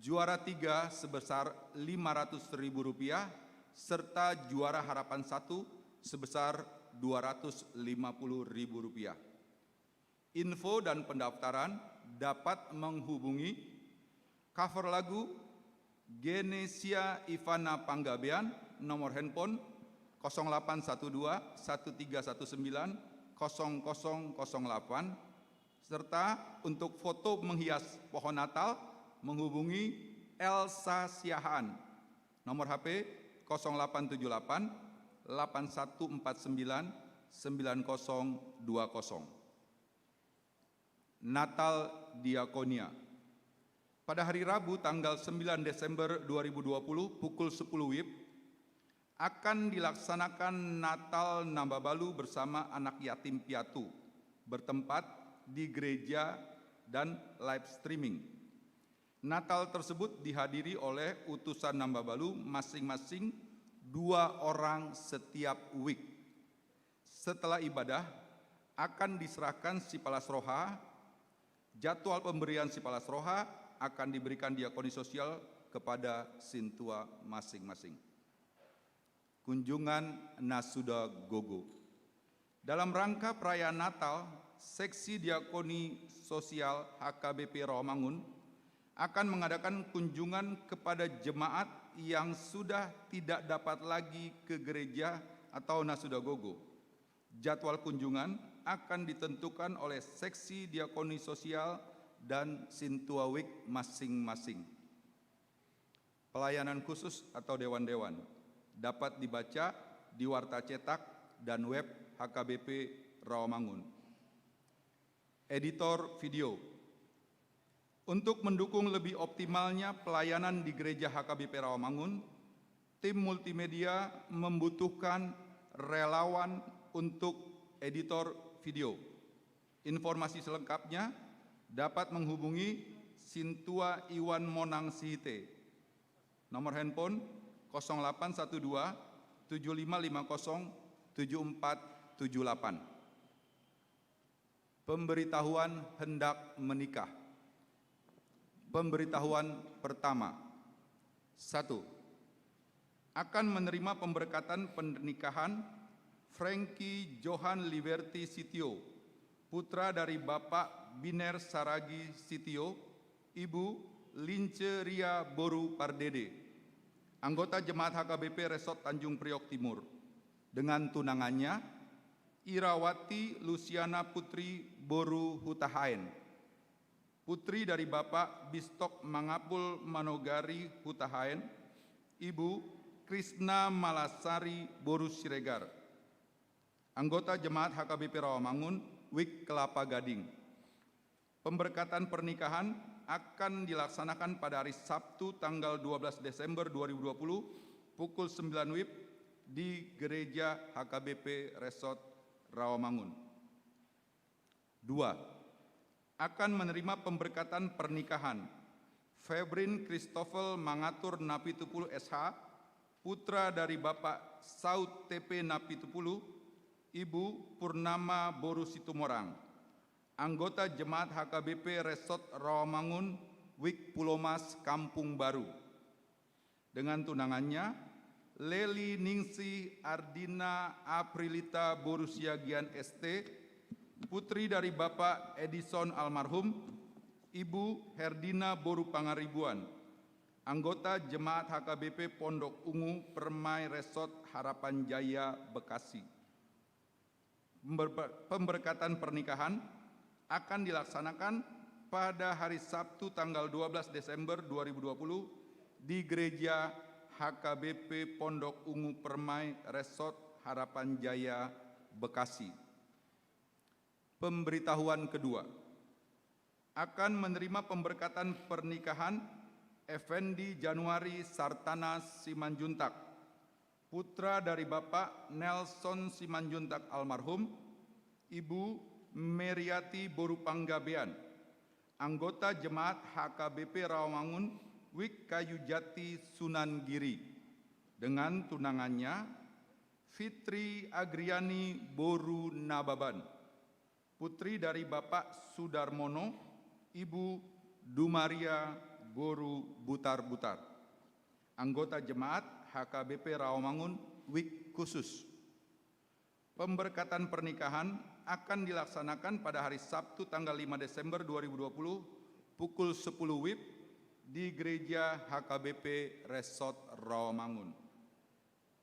juara 3 sebesar Rp500.000, serta juara harapan 1 sebesar Rp250.000. Info dan pendaftaran dapat menghubungi cover lagu Genesia Ivana Panggabean, nomor handphone 0812 1319 0008, serta untuk foto menghias pohon Natal menghubungi Elsa Siahaan, nomor HP 0878 8149 9020. Natal Diakonia. Pada hari Rabu tanggal 9 Desember 2020 pukul 10 WIB akan dilaksanakan Natal Nambabalu bersama anak yatim piatu bertempat di gereja dan live streaming. Natal tersebut dihadiri oleh utusan Nambabalu masing-masing 2 orang setiap week. Setelah ibadah akan diserahkan sipalas roha. Jadwal pemberian sipalas roha akan diberikan diakoni sosial kepada sintua masing-masing. Kunjungan Nasuda Gogo. Dalam rangka perayaan Natal, Seksi Diakoni Sosial HKBP Rawamangun akan mengadakan kunjungan kepada jemaat yang sudah tidak dapat lagi ke gereja atau Nasuda Gogo. Jadwal kunjungan akan ditentukan oleh Seksi Diakoni Sosial dan Sintua Week masing-masing. Pelayanan khusus atau dewan-dewan dapat dibaca di warta cetak dan web HKBP Rawamangun. Editor video. Untuk mendukung lebih optimalnya pelayanan di Gereja HKBP Rawamangun, tim multimedia membutuhkan relawan untuk editor video. Informasi selengkapnya dapat menghubungi Sintua Iwan Monang Sihite. Nomor handphone 0812 7550 7478. Pemberitahuan hendak menikah. Pemberitahuan pertama. 1. Akan menerima pemberkatan pernikahan Frankie Johan Liberty Sitio, putra dari Bapak Biner Saragi Sitio, Ibu Lince Ria Boru Pardede, anggota Jemaat HKBP Resort Tanjung Priok Timur, dengan tunangannya Irawati Luciana Putri Boru Hutahaen, putri dari Bapak Bistok Mangapul Manogari Hutahaen, Ibu Krisna Malasari Boru Siregar, anggota Jemaat HKBP Rawamangun, WIK Kelapa Gading. Pemberkatan pernikahan akan dilaksanakan pada hari Sabtu tanggal 12 Desember 2020 pukul 9 WIB di Gereja HKBP Resort Rawamangun. 2. Akan menerima pemberkatan pernikahan Febrin Christoffel Mangatur Napitupulu SH, putra dari Bapak Saud TP Napitupulu, Ibu Purnama Boru Situmorang, anggota Jemaat HKBP Resort Rawamangun, WIK Pulomas Kampung Baru, dengan tunangannya Leli Ningsi Ardina Aprilita Boru Siagian ST, putri dari Bapak Edison almarhum, Ibu Herdina Boru Pangaribuan, anggota Jemaat HKBP Pondok Ungu Permai Resort Harapan Jaya Bekasi. Pemberkatan pernikahan akan dilaksanakan pada hari Sabtu tanggal 12 Desember 2020 di Gereja HKBP Pondok Ungu Permai Resort Harapan Jaya Bekasi. Pemberitahuan kedua. Akan menerima pemberkatan pernikahan Effendi Januari Sartana Simanjuntak, putra dari Bapak Nelson Simanjuntak almarhum, Ibu Meriati Boru Panggabean, anggota Jemaat HKBP Rawamangun, WIK Kayu Jati Sunan Giri, dengan tunangannya Fitri Agriani Boru Nababan, putri dari Bapak Sudarmono, Ibu Dumaria Boru Butar-Butar, anggota Jemaat HKBP Rawamangun, WIK khusus. Pemberkatan pernikahan akan dilaksanakan pada hari Sabtu tanggal 5 Desember 2020 pukul 10 WIB di Gereja HKBP Resort Rawamangun.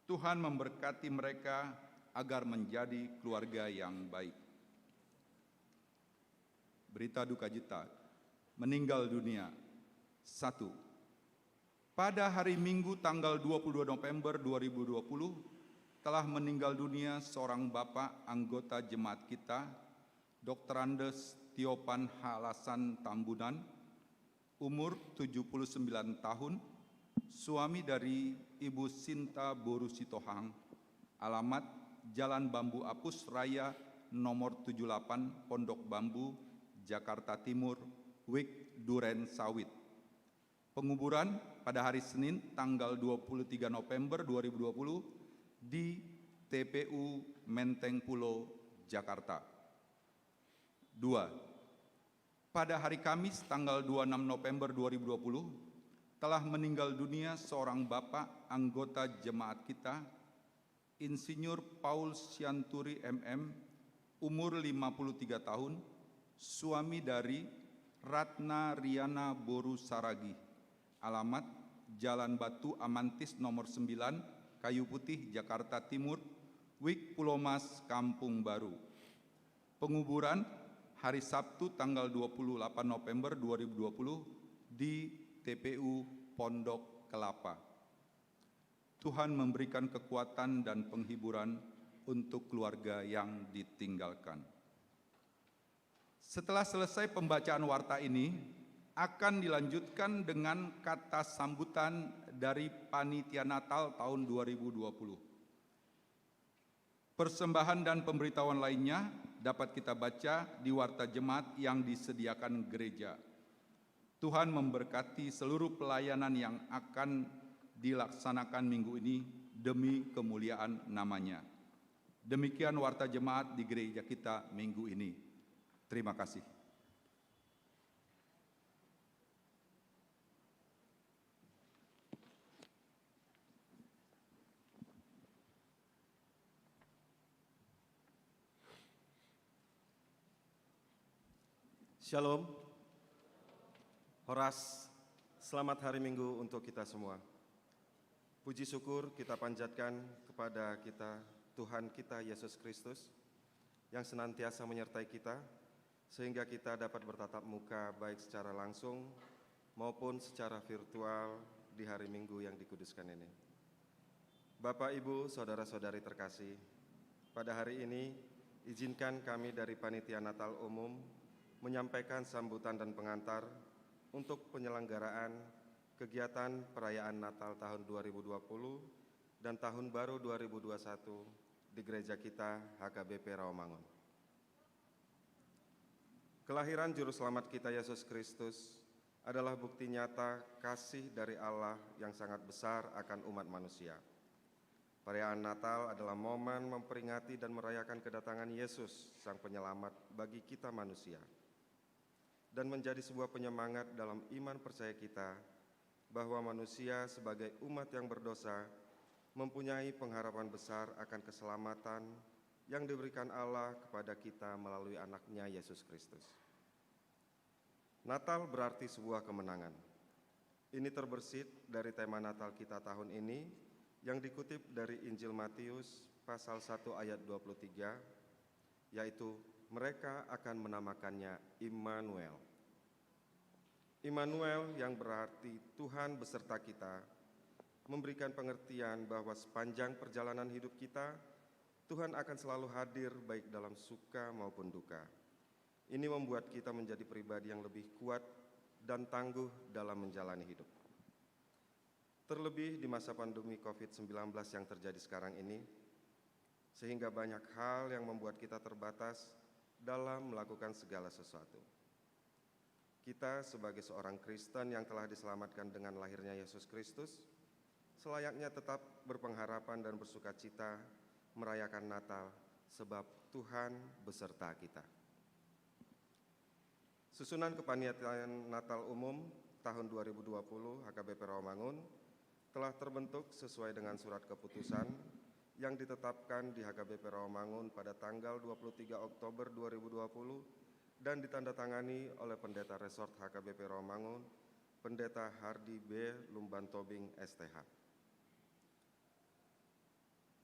Tuhan memberkati mereka agar menjadi keluarga yang baik. Berita duka cita, meninggal dunia. 1. Pada hari Minggu tanggal 22 November 2020 telah meninggal dunia seorang bapak anggota jemaat kita, Dr. Andes Tiopan Halasan Tambunan, umur 79 tahun, suami dari Ibu Sinta Boru Sitohang, alamat Jalan Bambu Apus Raya nomor 78 Pondok Bambu, Jakarta Timur, WIK Duren Sawit. Penguburan pada hari Senin tanggal 23 November 2020 di TPU Menteng Pulo, Jakarta. 2. Pada hari Kamis tanggal 26 November 2020 telah meninggal dunia seorang bapak anggota jemaat kita, Insinyur Paul Sianturi MM, umur 53 tahun, suami dari Ratna Riana Boru Saragi, alamat Jalan Batu Amantis nomor 9, Kayu Putih, Jakarta Timur, WIK Pulomas Kampung Baru. Penguburan hari Sabtu tanggal 28 November 2020 di TPU Pondok Kelapa. Tuhan memberikan kekuatan dan penghiburan untuk keluarga yang ditinggalkan. Setelah selesai pembacaan warta ini, akan dilanjutkan dengan kata sambutan dari Panitia Natal tahun 2020. Persembahan dan pemberitahuan lainnya dapat kita baca di warta jemaat yang disediakan gereja. Tuhan memberkati seluruh pelayanan yang akan dilaksanakan minggu ini demi kemuliaan nama-Nya. Demikian warta jemaat di gereja kita minggu ini. Terima kasih. Shalom, Horas, selamat hari Minggu untuk kita semua. Puji syukur kita panjatkan kepada Tuhan kita Yesus Kristus yang senantiasa menyertai kita sehingga kita dapat bertatap muka baik secara langsung maupun secara virtual di hari Minggu yang dikuduskan ini. Bapak, Ibu, Saudara-saudari terkasih, pada hari ini izinkan kami dari Panitia Natal Umum menyampaikan sambutan dan pengantar untuk penyelenggaraan kegiatan perayaan Natal tahun 2020 dan Tahun Baru 2021 di gereja kita HKBP Rawamangun. Kelahiran Juru Selamat kita Yesus Kristus adalah bukti nyata kasih dari Allah yang sangat besar akan umat manusia. Perayaan Natal adalah momen memperingati dan merayakan kedatangan Yesus, Sang Penyelamat bagi kita manusia, dan menjadi sebuah penyemangat dalam iman percaya kita bahwa manusia sebagai umat yang berdosa mempunyai pengharapan besar akan keselamatan yang diberikan Allah kepada kita melalui anak-Nya Yesus Kristus. Natal berarti sebuah kemenangan. Ini terbersit dari tema Natal kita tahun ini yang dikutip dari Injil Matius pasal 1 ayat 23, yaitu mereka akan menamakannya Immanuel. Immanuel yang berarti Tuhan beserta kita, memberikan pengertian bahwa sepanjang perjalanan hidup kita, Tuhan akan selalu hadir baik dalam suka maupun duka. Ini membuat kita menjadi pribadi yang lebih kuat dan tangguh dalam menjalani hidup. Terlebih di masa pandemi COVID-19 yang terjadi sekarang ini, sehingga banyak hal yang membuat kita terbatas dalam melakukan segala sesuatu. Kita sebagai seorang Kristen yang telah diselamatkan dengan lahirnya Yesus Kristus, selayaknya tetap berpengharapan dan bersukacita merayakan Natal sebab Tuhan beserta kita. Susunan Kepanitiaan Natal Umum tahun 2020 HKBP Rawamangun telah terbentuk sesuai dengan surat keputusan yang ditetapkan di HKBP Rawamangun pada tanggal 23 Oktober 2020 dan ditandatangani oleh Pendeta Resort HKBP Rawamangun, Pendeta Hardy B. Lumban Tobing STH.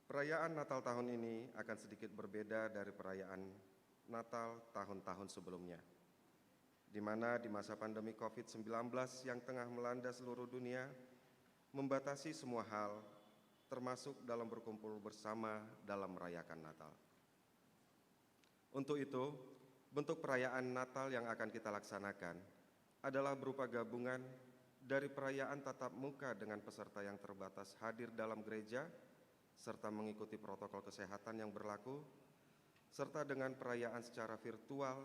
Perayaan Natal tahun ini akan sedikit berbeda dari perayaan Natal tahun-tahun sebelumnya, di mana di masa pandemi COVID-19 yang tengah melanda seluruh dunia, membatasi semua hal, termasuk dalam berkumpul bersama dalam merayakan Natal. Untuk itu, bentuk perayaan Natal yang akan kita laksanakan adalah berupa gabungan dari perayaan tatap muka dengan peserta yang terbatas hadir dalam gereja, serta mengikuti protokol kesehatan yang berlaku, serta dengan perayaan secara virtual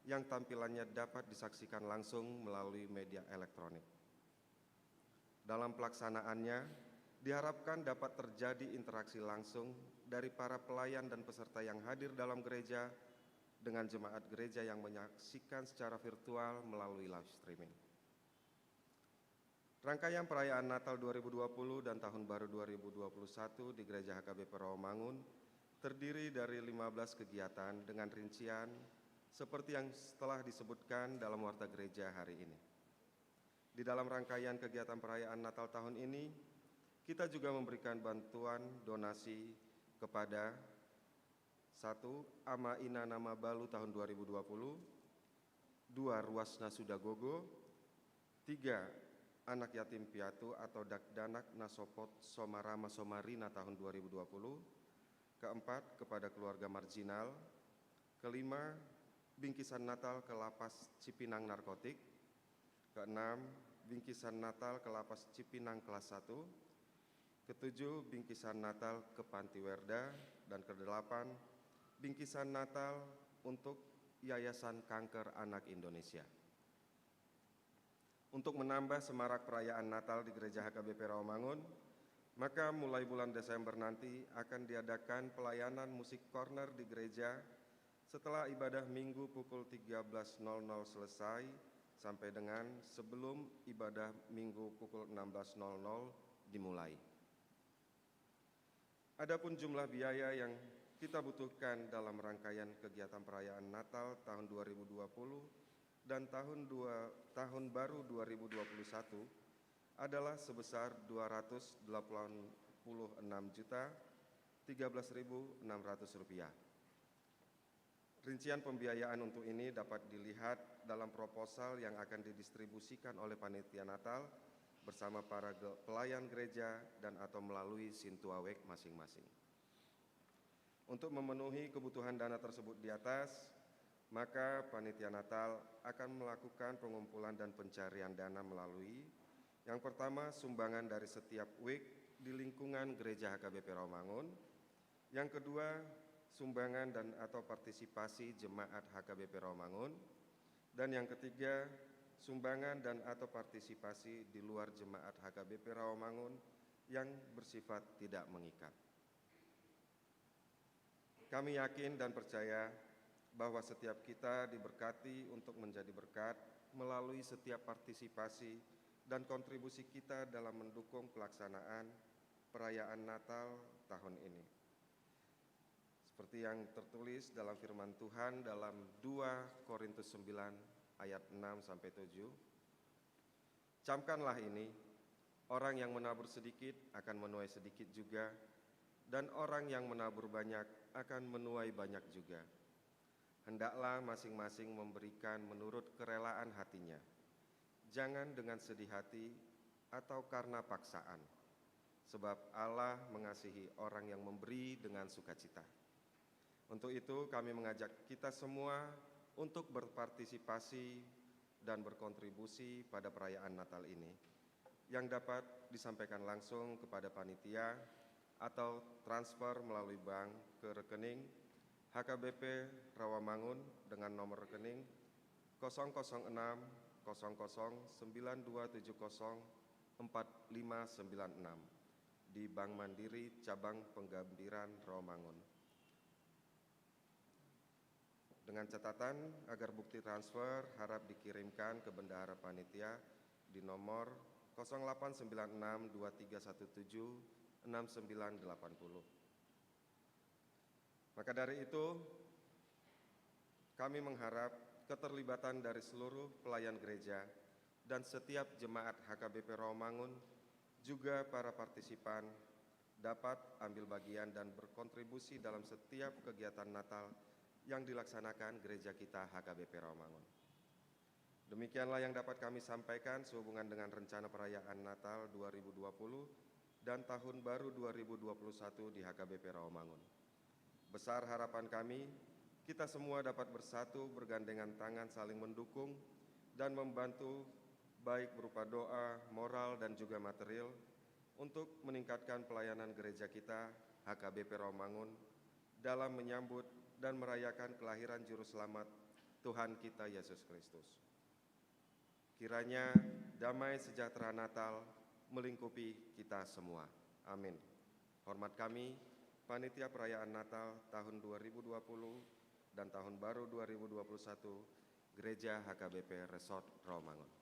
yang tampilannya dapat disaksikan langsung melalui media elektronik. Dalam pelaksanaannya, diharapkan dapat terjadi interaksi langsung dari para pelayan dan peserta yang hadir dalam gereja dengan jemaat gereja yang menyaksikan secara virtual melalui live streaming. Rangkaian perayaan Natal 2020 dan Tahun Baru 2021 di Gereja HKBP Rawamangun terdiri dari 15 kegiatan dengan rincian seperti yang telah disebutkan dalam warta gereja hari ini. Di dalam rangkaian kegiatan perayaan Natal tahun ini, kita juga memberikan bantuan donasi kepada 1. Ama Ina Nama Balu tahun 2020, 2. Ruasna Sudagogo, 3. Anak Yatim Piatu atau Dakdanak Nasopot Somarama Somarina tahun 2020, 4. Kepada keluarga marginal, 5. Bingkisan Natal ke Lapas Cipinang Narkotik, 6. Bingkisan Natal ke Lapas Cipinang kelas 1, 7. Bingkisan Natal ke Panti Werda, dan ke-8 bingkisan Natal untuk Yayasan Kanker Anak Indonesia. Untuk menambah semarak perayaan Natal di Gereja HKBP Rawamangun, maka mulai bulan Desember nanti akan diadakan pelayanan musik corner di gereja setelah ibadah Minggu pukul 13.00 selesai sampai dengan sebelum ibadah Minggu pukul 16.00 dimulai. Adapun jumlah biaya yang kita butuhkan dalam rangkaian kegiatan perayaan Natal tahun 2020 dan tahun baru 2021 adalah sebesar Rp286.013.600. Rincian pembiayaan untuk ini dapat dilihat dalam proposal yang akan didistribusikan oleh panitia Natal bersama para pelayan gereja dan atau melalui Sintuawek masing-masing. Untuk memenuhi kebutuhan dana tersebut di atas, maka panitia Natal akan melakukan pengumpulan dan pencarian dana melalui yang pertama, sumbangan dari setiap week di lingkungan Gereja HKBP Rawamangun. Yang kedua, sumbangan dan atau partisipasi jemaat HKBP Rawamangun. Dan yang ketiga, sumbangan dan atau partisipasi di luar jemaat HKBP Rawamangun yang bersifat tidak mengikat. Kami yakin dan percaya bahwa setiap kita diberkati untuk menjadi berkat melalui setiap partisipasi dan kontribusi kita dalam mendukung pelaksanaan perayaan Natal tahun ini. Seperti yang tertulis dalam firman Tuhan dalam 2 Korintus 9 ayat 6-7. Camkanlah ini, orang yang menabur sedikit akan menuai sedikit juga, dan orang yang menabur banyak akan menuai banyak juga. Hendaklah masing-masing memberikan menurut kerelaan hatinya, jangan dengan sedih hati atau karena paksaan, sebab Allah mengasihi orang yang memberi dengan sukacita. Untuk itu kami mengajak kita semua untuk berpartisipasi dan berkontribusi pada perayaan Natal ini, yang dapat disampaikan langsung kepada panitia atau transfer melalui bank ke rekening HKBP Rawamangun dengan nomor rekening 006 00 9270 4596 di Bank Mandiri Cabang Penggambiran Rawamangun. Dengan catatan agar bukti transfer harap dikirimkan ke bendahara panitia di nomor 0896 2317 6980. Maka dari itu, kami mengharap keterlibatan dari seluruh pelayan gereja dan setiap jemaat HKBP Rawamangun, juga para partisipan, dapat ambil bagian dan berkontribusi dalam setiap kegiatan Natal yang dilaksanakan gereja kita HKBP Rawamangun. Demikianlah yang dapat kami sampaikan sehubungan dengan rencana perayaan Natal 2020 dan Tahun Baru 2021 di HKBP Rawamangun. Besar harapan kami, kita semua dapat bersatu bergandengan tangan saling mendukung dan membantu baik berupa doa, moral, dan juga material untuk meningkatkan pelayanan gereja kita HKBP Rawamangun dalam menyambut dan merayakan kelahiran Juru Selamat Tuhan kita Yesus Kristus. Kiranya damai sejahtera Natal melingkupi kita semua. Amin. Hormat kami, Panitia Perayaan Natal tahun 2020 dan Tahun Baru 2021 Gereja HKBP Resort Rawamangun.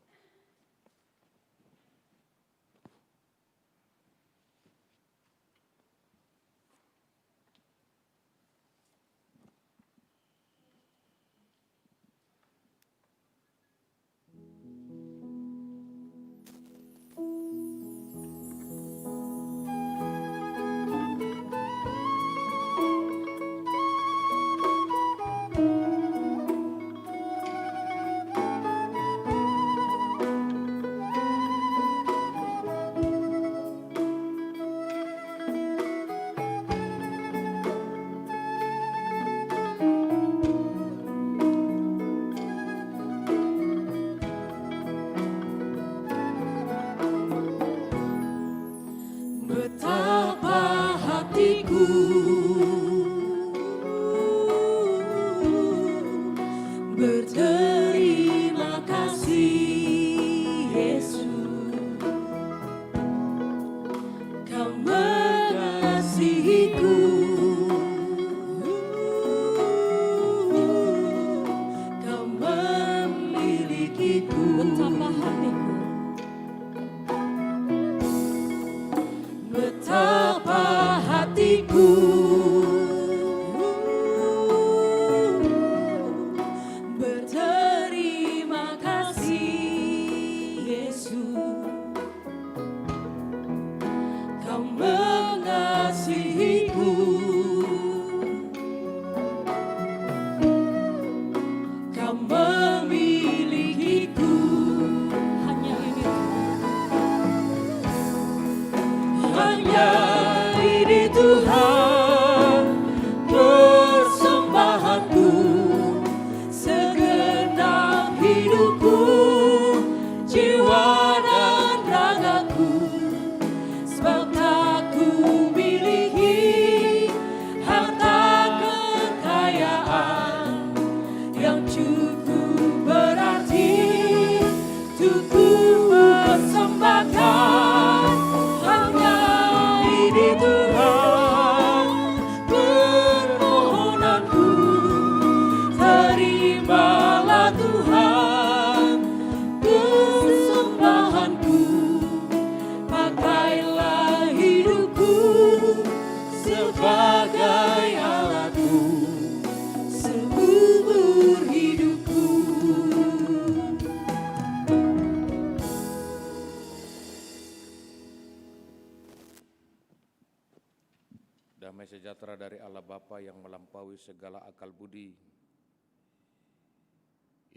melampaui segala akal budi.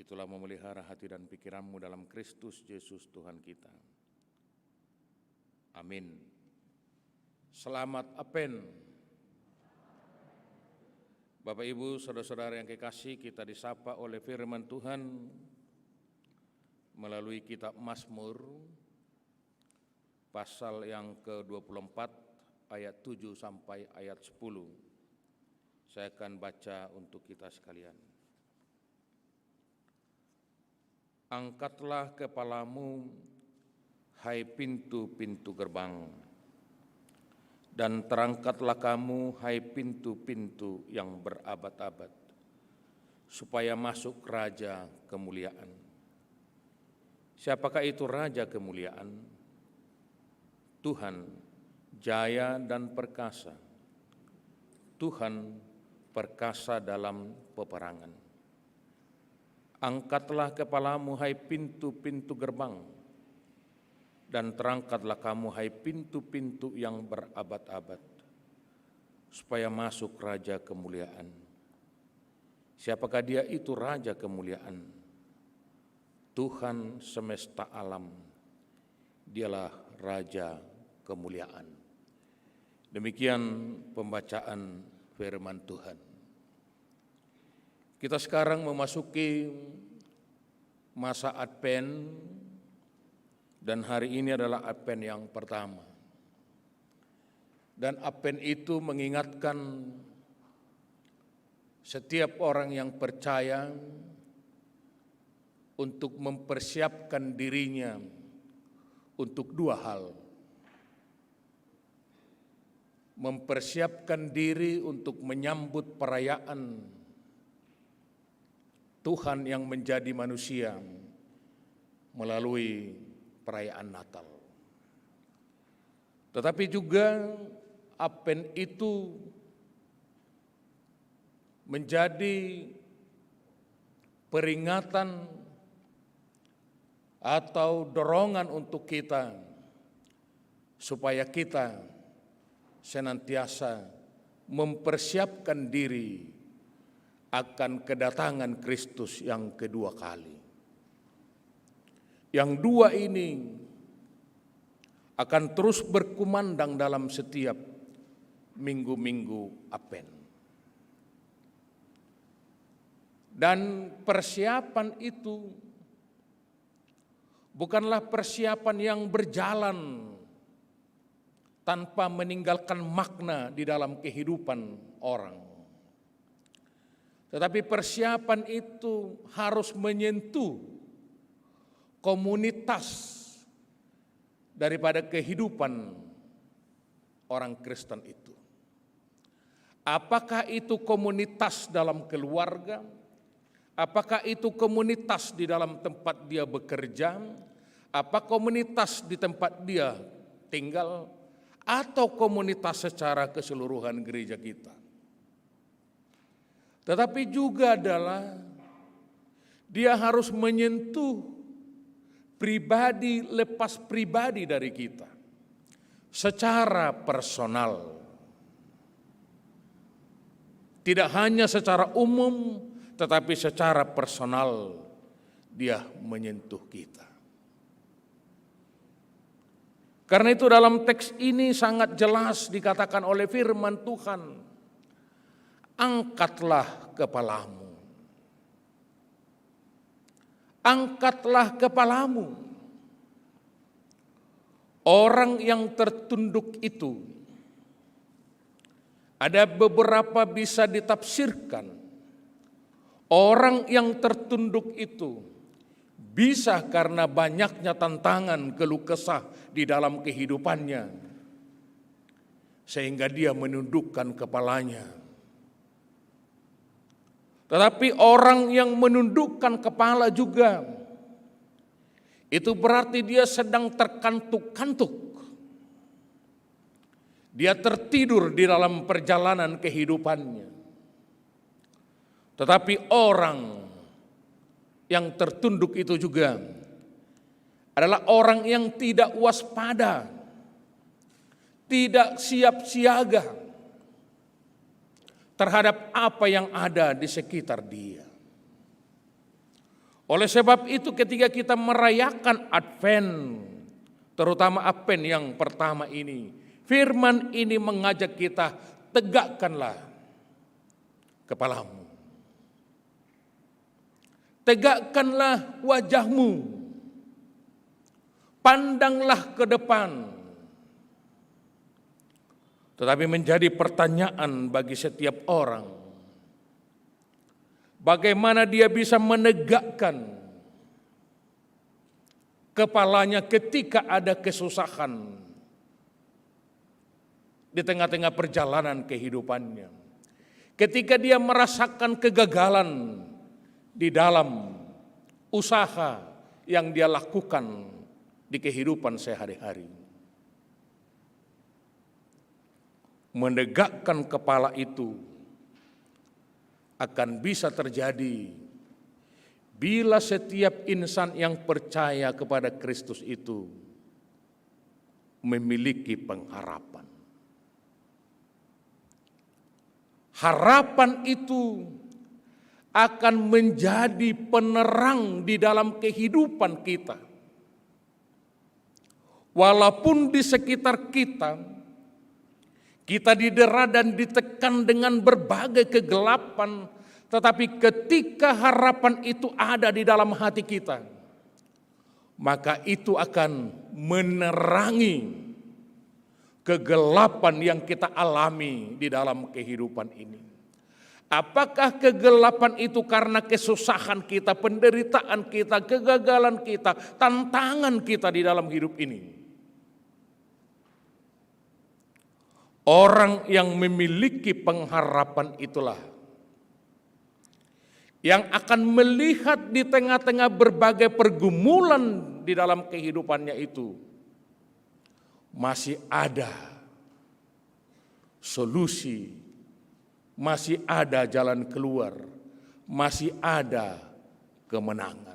Itulah memelihara hati dan pikiranmu dalam Kristus Yesus Tuhan kita. Amin. Selamat Apen. Bapak Ibu, saudara-saudara yang kekasih, kita disapa oleh firman Tuhan melalui kitab Mazmur pasal yang ke-24 ayat 7 sampai ayat 10. Saya akan baca untuk kita sekalian. Angkatlah kepalamu, hai pintu-pintu gerbang, dan terangkatlah kamu, hai pintu-pintu yang berabad-abad, supaya masuk Raja kemuliaan. Siapakah itu Raja kemuliaan? Tuhan, jaya dan perkasa. Tuhan, perkasa dalam peperangan. Angkatlah kepalamu, hai pintu-pintu gerbang, dan terangkatlah kamu, hai pintu-pintu yang berabad-abad, supaya masuk Raja kemuliaan. Siapakah dia itu Raja kemuliaan? Tuhan semesta alam, dialah Raja kemuliaan. Demikian pembacaan firman Tuhan. Kita sekarang memasuki masa Advent, dan hari ini adalah Advent yang pertama. Dan Advent itu mengingatkan setiap orang yang percaya untuk mempersiapkan dirinya untuk dua hal. Mempersiapkan diri untuk menyambut perayaan Tuhan yang menjadi manusia melalui perayaan Natal. Tetapi juga Advent itu menjadi peringatan atau dorongan untuk kita supaya kita senantiasa mempersiapkan diri akan kedatangan Kristus yang kedua kali. Yang dua ini akan terus berkumandang dalam setiap minggu-minggu Advent. Dan persiapan itu bukanlah persiapan yang berjalan tanpa meninggalkan makna di dalam kehidupan orang. Tetapi persiapan itu harus menyentuh komunitas daripada kehidupan orang Kristen itu. Apakah itu komunitas dalam keluarga? Apakah itu komunitas di dalam tempat dia bekerja? Apa komunitas di tempat dia tinggal? Atau komunitas secara keseluruhan gereja kita? Tetapi juga adalah dia harus menyentuh pribadi lepas pribadi dari kita secara personal. Tidak hanya secara umum, tetapi secara personal dia menyentuh kita. Karena itu dalam teks ini sangat jelas dikatakan oleh firman Tuhan, angkatlah kepalamu. Angkatlah kepalamu. Orang yang tertunduk itu ada beberapa bisa ditafsirkan. Orang yang tertunduk itu bisa karena banyaknya tantangan keluh kesah di dalam kehidupannya, sehingga dia menundukkan kepalanya. Tetapi orang yang menundukkan kepala juga, itu berarti dia sedang terkantuk-kantuk. Dia tertidur di dalam perjalanan kehidupannya. Tetapi orang yang tertunduk itu juga adalah orang yang tidak waspada, tidak siap siaga, terhadap apa yang ada di sekitar dia. Oleh sebab itu ketika kita merayakan Advent, terutama Advent yang pertama ini, firman ini mengajak kita, tegakkanlah kepalamu. Tegakkanlah wajahmu. Pandanglah ke depan. Tetapi menjadi pertanyaan bagi setiap orang, bagaimana dia bisa menegakkan kepalanya ketika ada kesusahan di tengah-tengah perjalanan kehidupannya. Ketika dia merasakan kegagalan di dalam usaha yang dia lakukan di kehidupan sehari-hari. Menegakkan kepala itu akan bisa terjadi bila setiap insan yang percaya kepada Kristus itu memiliki pengharapan. Harapan itu akan menjadi penerang di dalam kehidupan kita. Walaupun di sekitar kita didera dan ditekan dengan berbagai kegelapan, tetapi ketika harapan itu ada di dalam hati kita, maka itu akan menerangi kegelapan yang kita alami di dalam kehidupan ini. Apakah kegelapan itu karena kesusahan kita, penderitaan kita, kegagalan kita, tantangan kita di dalam hidup ini? Orang yang memiliki pengharapan itulah yang akan melihat di tengah-tengah berbagai pergumulan di dalam kehidupannya itu masih ada solusi, masih ada jalan keluar, masih ada kemenangan.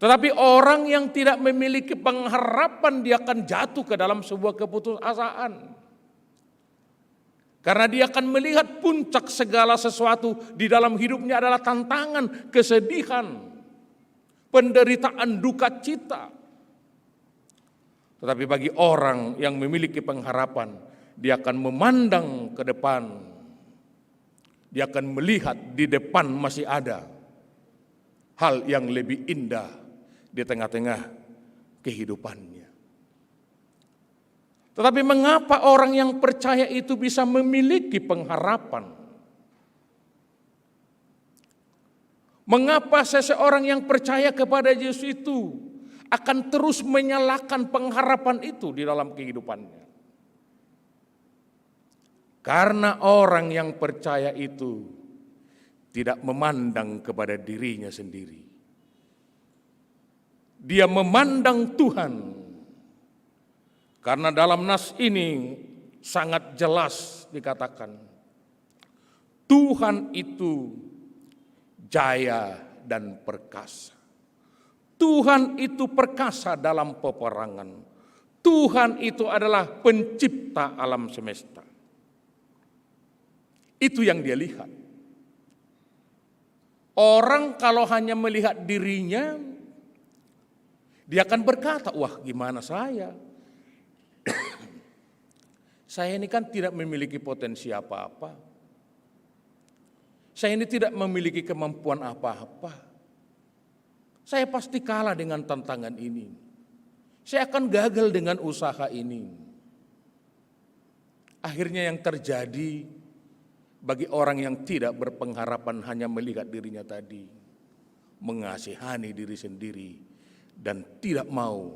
Tetapi orang yang tidak memiliki pengharapan, dia akan jatuh ke dalam sebuah keputusasaan. Karena dia akan melihat puncak segala sesuatu di dalam hidupnya adalah tantangan, kesedihan, penderitaan, duka cita. Tetapi bagi orang yang memiliki pengharapan, dia akan memandang ke depan. Dia akan melihat di depan masih ada hal yang lebih indah di tengah-tengah kehidupannya. Tetapi mengapa orang yang percaya itu bisa memiliki pengharapan? Mengapa seseorang yang percaya kepada Yesus itu akan terus menyalakan pengharapan itu di dalam kehidupannya? Karena orang yang percaya itu tidak memandang kepada dirinya sendiri. Dia memandang Tuhan. Karena dalam nas ini sangat jelas dikatakan, Tuhan itu jaya dan perkasa. Tuhan itu perkasa dalam peperangan. Tuhan itu adalah pencipta alam semesta. Itu yang dia lihat. Orang kalau hanya melihat dirinya, dia akan berkata, wah gimana saya? Saya ini kan tidak memiliki potensi apa-apa. Saya ini tidak memiliki kemampuan apa-apa. Saya pasti kalah dengan tantangan ini. Saya akan gagal dengan usaha ini. Akhirnya yang terjadi bagi orang yang tidak berpengharapan hanya melihat dirinya tadi, mengasihani diri sendiri, dan tidak mau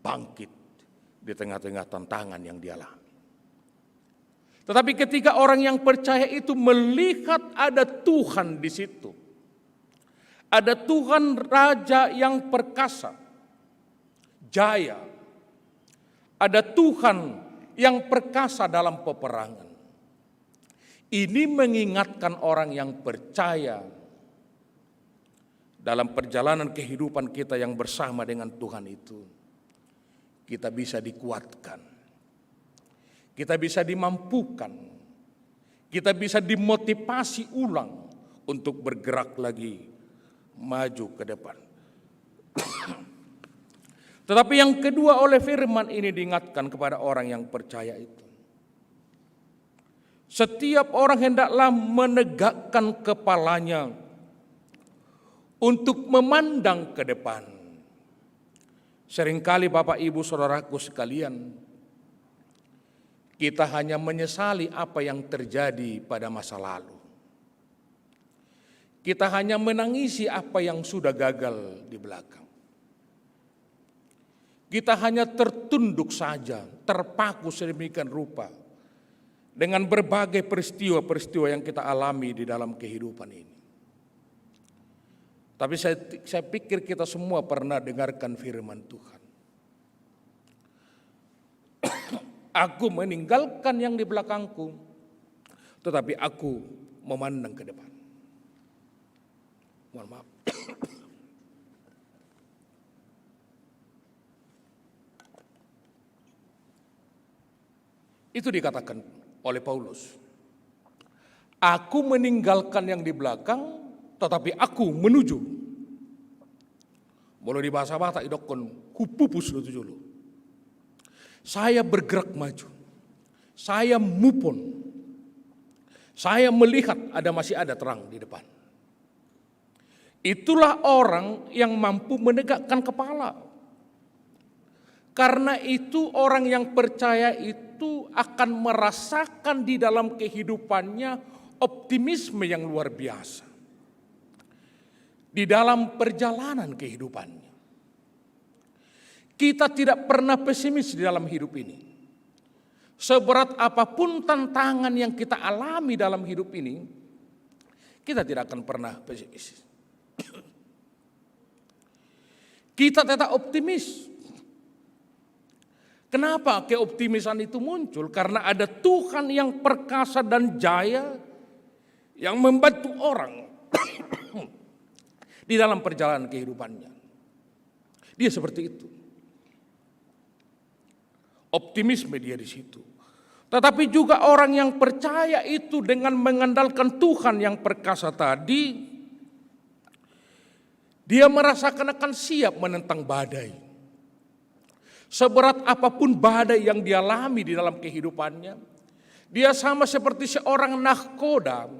bangkit di tengah-tengah tantangan yang dialami. Tetapi ketika orang yang percaya itu melihat ada Tuhan di situ, ada Tuhan Raja yang perkasa, jaya, ada Tuhan yang perkasa dalam peperangan. Ini mengingatkan orang yang percaya dalam perjalanan kehidupan kita yang bersama dengan Tuhan itu, kita bisa dikuatkan, kita bisa dimampukan, kita bisa dimotivasi ulang untuk bergerak lagi maju ke depan. Tetapi yang kedua, oleh firman ini diingatkan kepada orang yang percaya itu. Setiap orang hendaklah menegakkan kepalanya untuk memandang ke depan. Seringkali Bapak Ibu Saudaraku sekalian, kita hanya menyesali apa yang terjadi pada masa lalu. Kita hanya menangisi apa yang sudah gagal di belakang. Kita hanya tertunduk saja, terpaku sedemikian rupa dengan berbagai peristiwa-peristiwa yang kita alami di dalam kehidupan ini. Tapi saya pikir kita semua pernah dengarkan firman Tuhan. Aku meninggalkan yang di belakangku, tetapi aku memandang ke depan. Mohon maaf. Itu dikatakan oleh Paulus. Aku meninggalkan yang di belakang, tetapi aku menuju. Boleh di bahasa Batak idokon hupupus dulu. Saya bergerak maju. Saya mupon. Saya melihat masih ada terang di depan. Itulah orang yang mampu menegakkan kepala. Karena itu orang yang percaya itu akan merasakan di dalam kehidupannya optimisme yang luar biasa. Di dalam perjalanan kehidupannya. Kita tidak pernah pesimis di dalam hidup ini. Seberat apapun tantangan yang kita alami dalam hidup ini, kita tidak akan pernah pesimis. Kita tetap optimis. Kenapa keoptimisan itu muncul? Karena ada Tuhan yang perkasa dan jaya yang membantu orang di dalam perjalanan kehidupannya. Dia seperti itu. Optimisme dia di situ. Tetapi juga orang yang percaya itu dengan mengandalkan Tuhan yang perkasa tadi, dia merasakan akan siap menentang badai. Seberat apapun badai yang dialami di dalam kehidupannya, dia sama seperti seorang nahkoda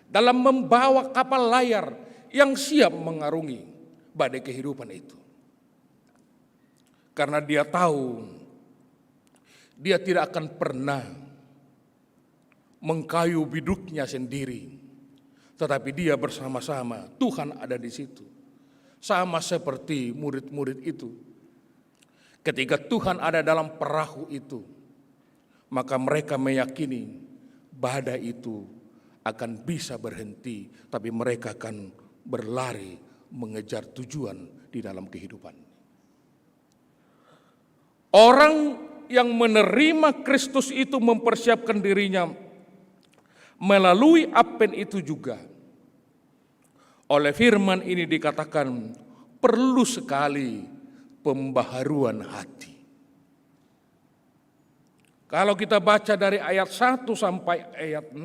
dalam membawa kapal layar yang siap mengarungi badai kehidupan itu. Karena dia tahu dia tidak akan pernah mengkayu biduknya sendiri, tetapi dia bersama-sama, Tuhan ada di situ. Sama seperti murid-murid itu. Ketika Tuhan ada dalam perahu itu, maka mereka meyakini badai itu akan bisa berhenti, tapi mereka akan berlari mengejar tujuan di dalam kehidupan. Orang yang menerima Kristus itu mempersiapkan dirinya melalui apen itu juga. Oleh firman ini dikatakan perlu sekali pembaharuan hati. Kalau kita baca dari ayat 1 sampai ayat 6,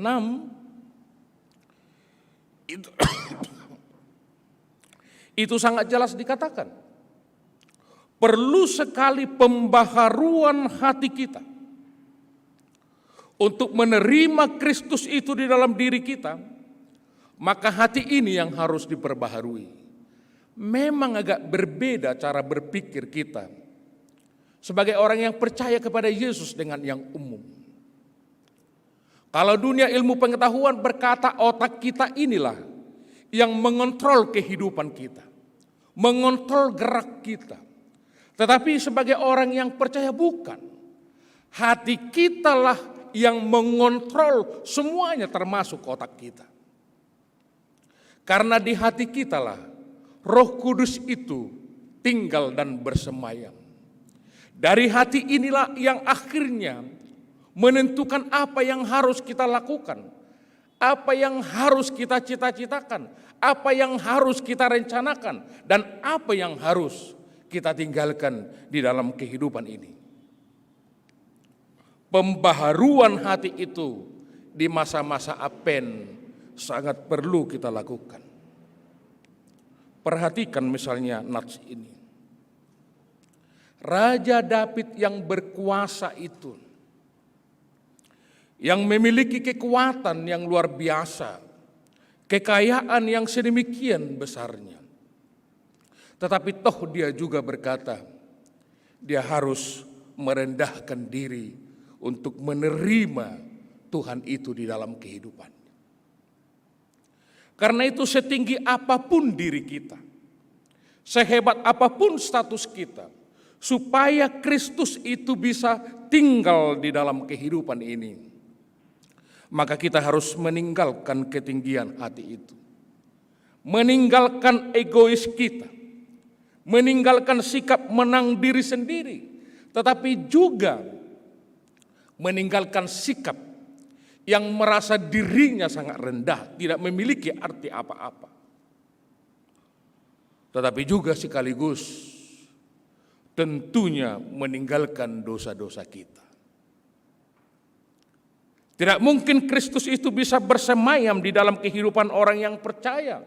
itu sangat jelas dikatakan. Perlu sekali pembaharuan hati kita untuk menerima Kristus itu di dalam diri kita, maka hati ini yang harus diperbaharui. Memang agak berbeda cara berpikir kita sebagai orang yang percaya kepada Yesus dengan yang umum. Kalau dunia ilmu pengetahuan berkata otak kita inilah yang mengontrol kehidupan kita, mengontrol gerak kita. Tetapi sebagai orang yang percaya bukan. Hati kitalah yang mengontrol semuanya termasuk otak kita. Karena di hati kitalah Roh Kudus itu tinggal dan bersemayam. Dari hati inilah yang akhirnya menentukan apa yang harus kita lakukan, apa yang harus kita cita-citakan, apa yang harus kita rencanakan, dan apa yang harus kita tinggalkan di dalam kehidupan ini. Pembaharuan hati itu di masa-masa Advent sangat perlu kita lakukan. Perhatikan misalnya nats ini. Raja David yang berkuasa itu, yang memiliki kekuatan yang luar biasa, kekayaan yang sedemikian besarnya. Tetapi toh dia juga berkata, dia harus merendahkan diri untuk menerima Tuhan itu di dalam kehidupannya. Karena itu setinggi apapun diri kita, sehebat apapun status kita, supaya Kristus itu bisa tinggal di dalam kehidupan ini, maka kita harus meninggalkan ketinggian hati itu. Meninggalkan egois kita. Meninggalkan sikap menang diri sendiri. Tetapi juga meninggalkan sikap yang merasa dirinya sangat rendah, tidak memiliki arti apa-apa. Tetapi juga sekaligus tentunya meninggalkan dosa-dosa kita. Tidak mungkin Kristus itu bisa bersemayam di dalam kehidupan orang yang percaya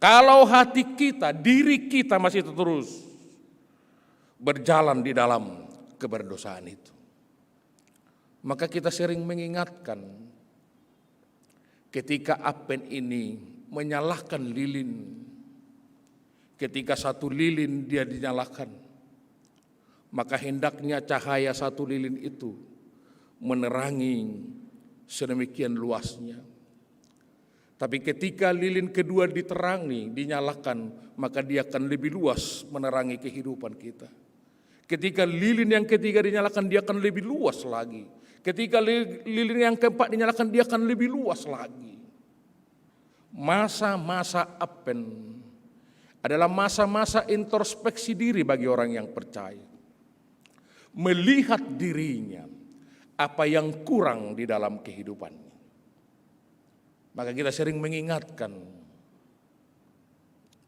kalau hati kita, diri kita masih terus berjalan di dalam keberdosaan itu. Maka kita sering mengingatkan ketika Advent ini menyalakan lilin. Ketika satu lilin dia dinyalakan, maka hendaknya cahaya satu lilin itu menerangi sedemikian luasnya. Tapi ketika lilin kedua dinyalakan, maka dia akan lebih luas menerangi kehidupan kita. Ketika lilin yang ketiga dinyalakan, dia akan lebih luas lagi. Ketika lilin yang keempat dinyalakan, dia akan lebih luas lagi. Masa-masa Advent adalah masa-masa introspeksi diri bagi orang yang percaya. Melihat dirinya, apa yang kurang di dalam kehidupannya. Maka kita sering mengingatkan,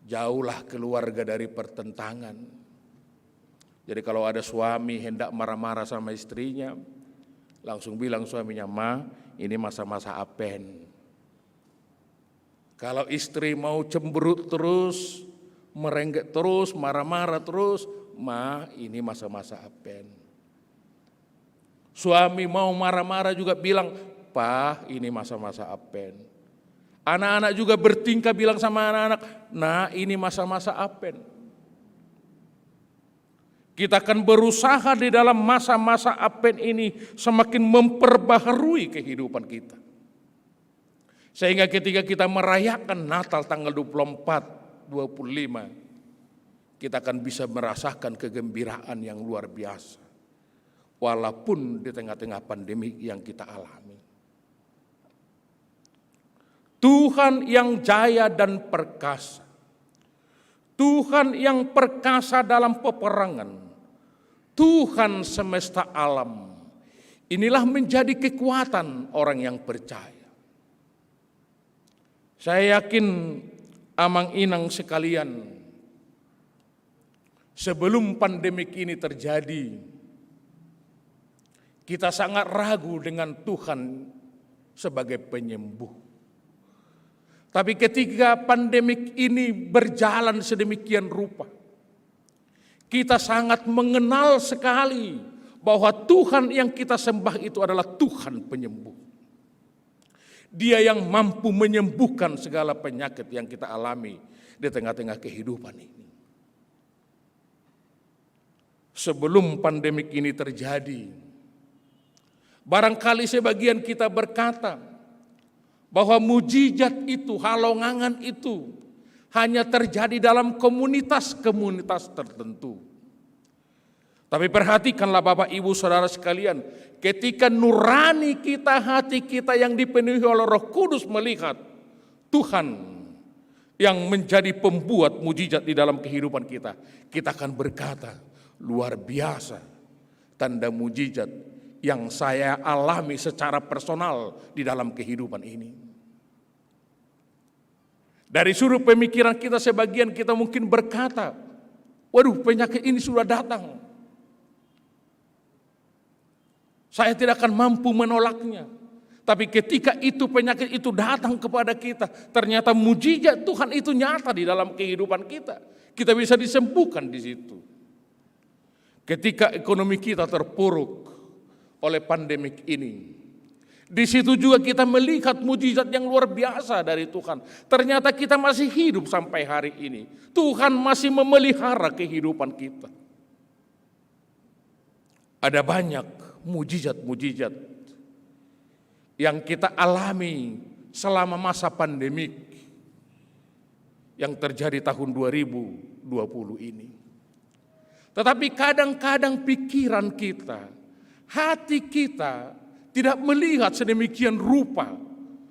jauhlah keluarga dari pertentangan. Jadi kalau ada suami hendak marah-marah sama istrinya, langsung bilang suaminya, "Ma, ini masa-masa Advent." Kalau istri mau cemberut terus, merengek terus, marah-marah terus, "Ma, ini masa-masa Advent." Suami mau marah-marah juga bilang, "Pa, ini masa-masa Advent." Anak-anak juga bertingkah bilang sama anak-anak, "Nah, ini masa-masa Advent." Kita akan berusaha di dalam masa-masa Advent ini semakin memperbaharui kehidupan kita. Sehingga ketika kita merayakan Natal tanggal 24, 25, kita akan bisa merasakan kegembiraan yang luar biasa. Walaupun di tengah-tengah pandemi yang kita alami. Tuhan yang jaya dan perkasa. Tuhan yang perkasa dalam peperangan. Tuhan semesta alam. Inilah menjadi kekuatan orang yang percaya. Saya yakin amang inang sekalian, sebelum pandemik ini terjadi, kita sangat ragu dengan Tuhan sebagai penyembuh. Tapi ketika pandemik ini berjalan sedemikian rupa, kita sangat mengenal sekali bahwa Tuhan yang kita sembah itu adalah Tuhan penyembuh. Dia yang mampu menyembuhkan segala penyakit yang kita alami di tengah-tengah kehidupan ini. Sebelum pandemik ini terjadi, barangkali sebagian kita berkata bahwa mujizat itu, halongangan itu hanya terjadi dalam komunitas-komunitas tertentu. Tapi perhatikanlah Bapak Ibu Saudara sekalian, ketika nurani kita, hati kita yang dipenuhi oleh Roh Kudus melihat Tuhan yang menjadi pembuat mujizat di dalam kehidupan kita, kita akan berkata, luar biasa tanda mujizat yang saya alami secara personal di dalam kehidupan ini. Dari sudut pemikiran kita, sebagian kita mungkin berkata, waduh, penyakit ini sudah datang. Saya tidak akan mampu menolaknya. Tapi ketika itu penyakit itu datang kepada kita, ternyata mujizat Tuhan itu nyata di dalam kehidupan kita. Kita bisa disembuhkan di situ. Ketika ekonomi kita terpuruk oleh pandemik ini, di situ juga kita melihat mujizat yang luar biasa dari Tuhan. Ternyata kita masih hidup sampai hari ini. Tuhan masih memelihara kehidupan kita. Ada banyak mujizat-mujizat yang kita alami selama masa pandemik yang terjadi tahun 2020 ini. Tetapi kadang-kadang pikiran kita, hati kita tidak melihat sedemikian rupa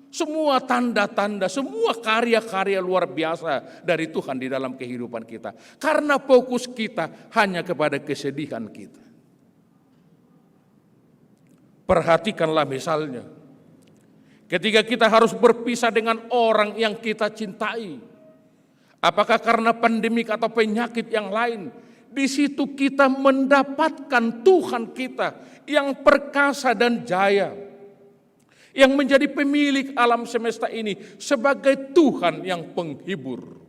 semua tanda-tanda, semua karya-karya luar biasa dari Tuhan di dalam kehidupan kita. Karena fokus kita hanya kepada kesedihan kita. Perhatikanlah misalnya, ketika kita harus berpisah dengan orang yang kita cintai, apakah karena pandemik atau penyakit yang lain, di situ kita mendapatkan Tuhan kita yang perkasa dan jaya, yang menjadi pemilik alam semesta ini sebagai Tuhan yang penghibur.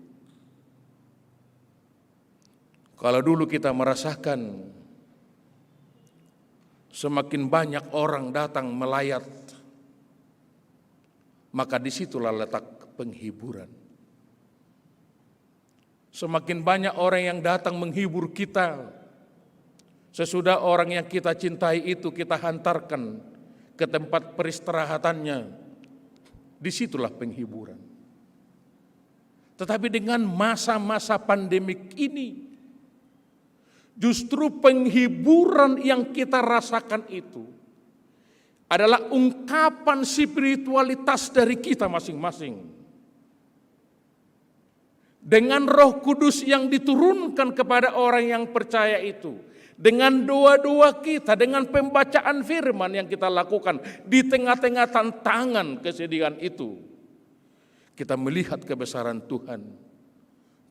Kalau dulu kita merasakan semakin banyak orang datang melayat, maka disitulah letak penghiburan. Semakin banyak orang yang datang menghibur kita, sesudah orang yang kita cintai itu kita hantarkan ke tempat peristirahatannya, disitulah penghiburan. Tetapi dengan masa-masa pandemik ini, justru penghiburan yang kita rasakan itu adalah ungkapan spiritualitas dari kita masing-masing. Dengan Roh Kudus yang diturunkan kepada orang yang percaya itu, dengan doa-doa kita, dengan pembacaan firman yang kita lakukan di tengah-tengah tantangan kesedihan itu, kita melihat kebesaran Tuhan.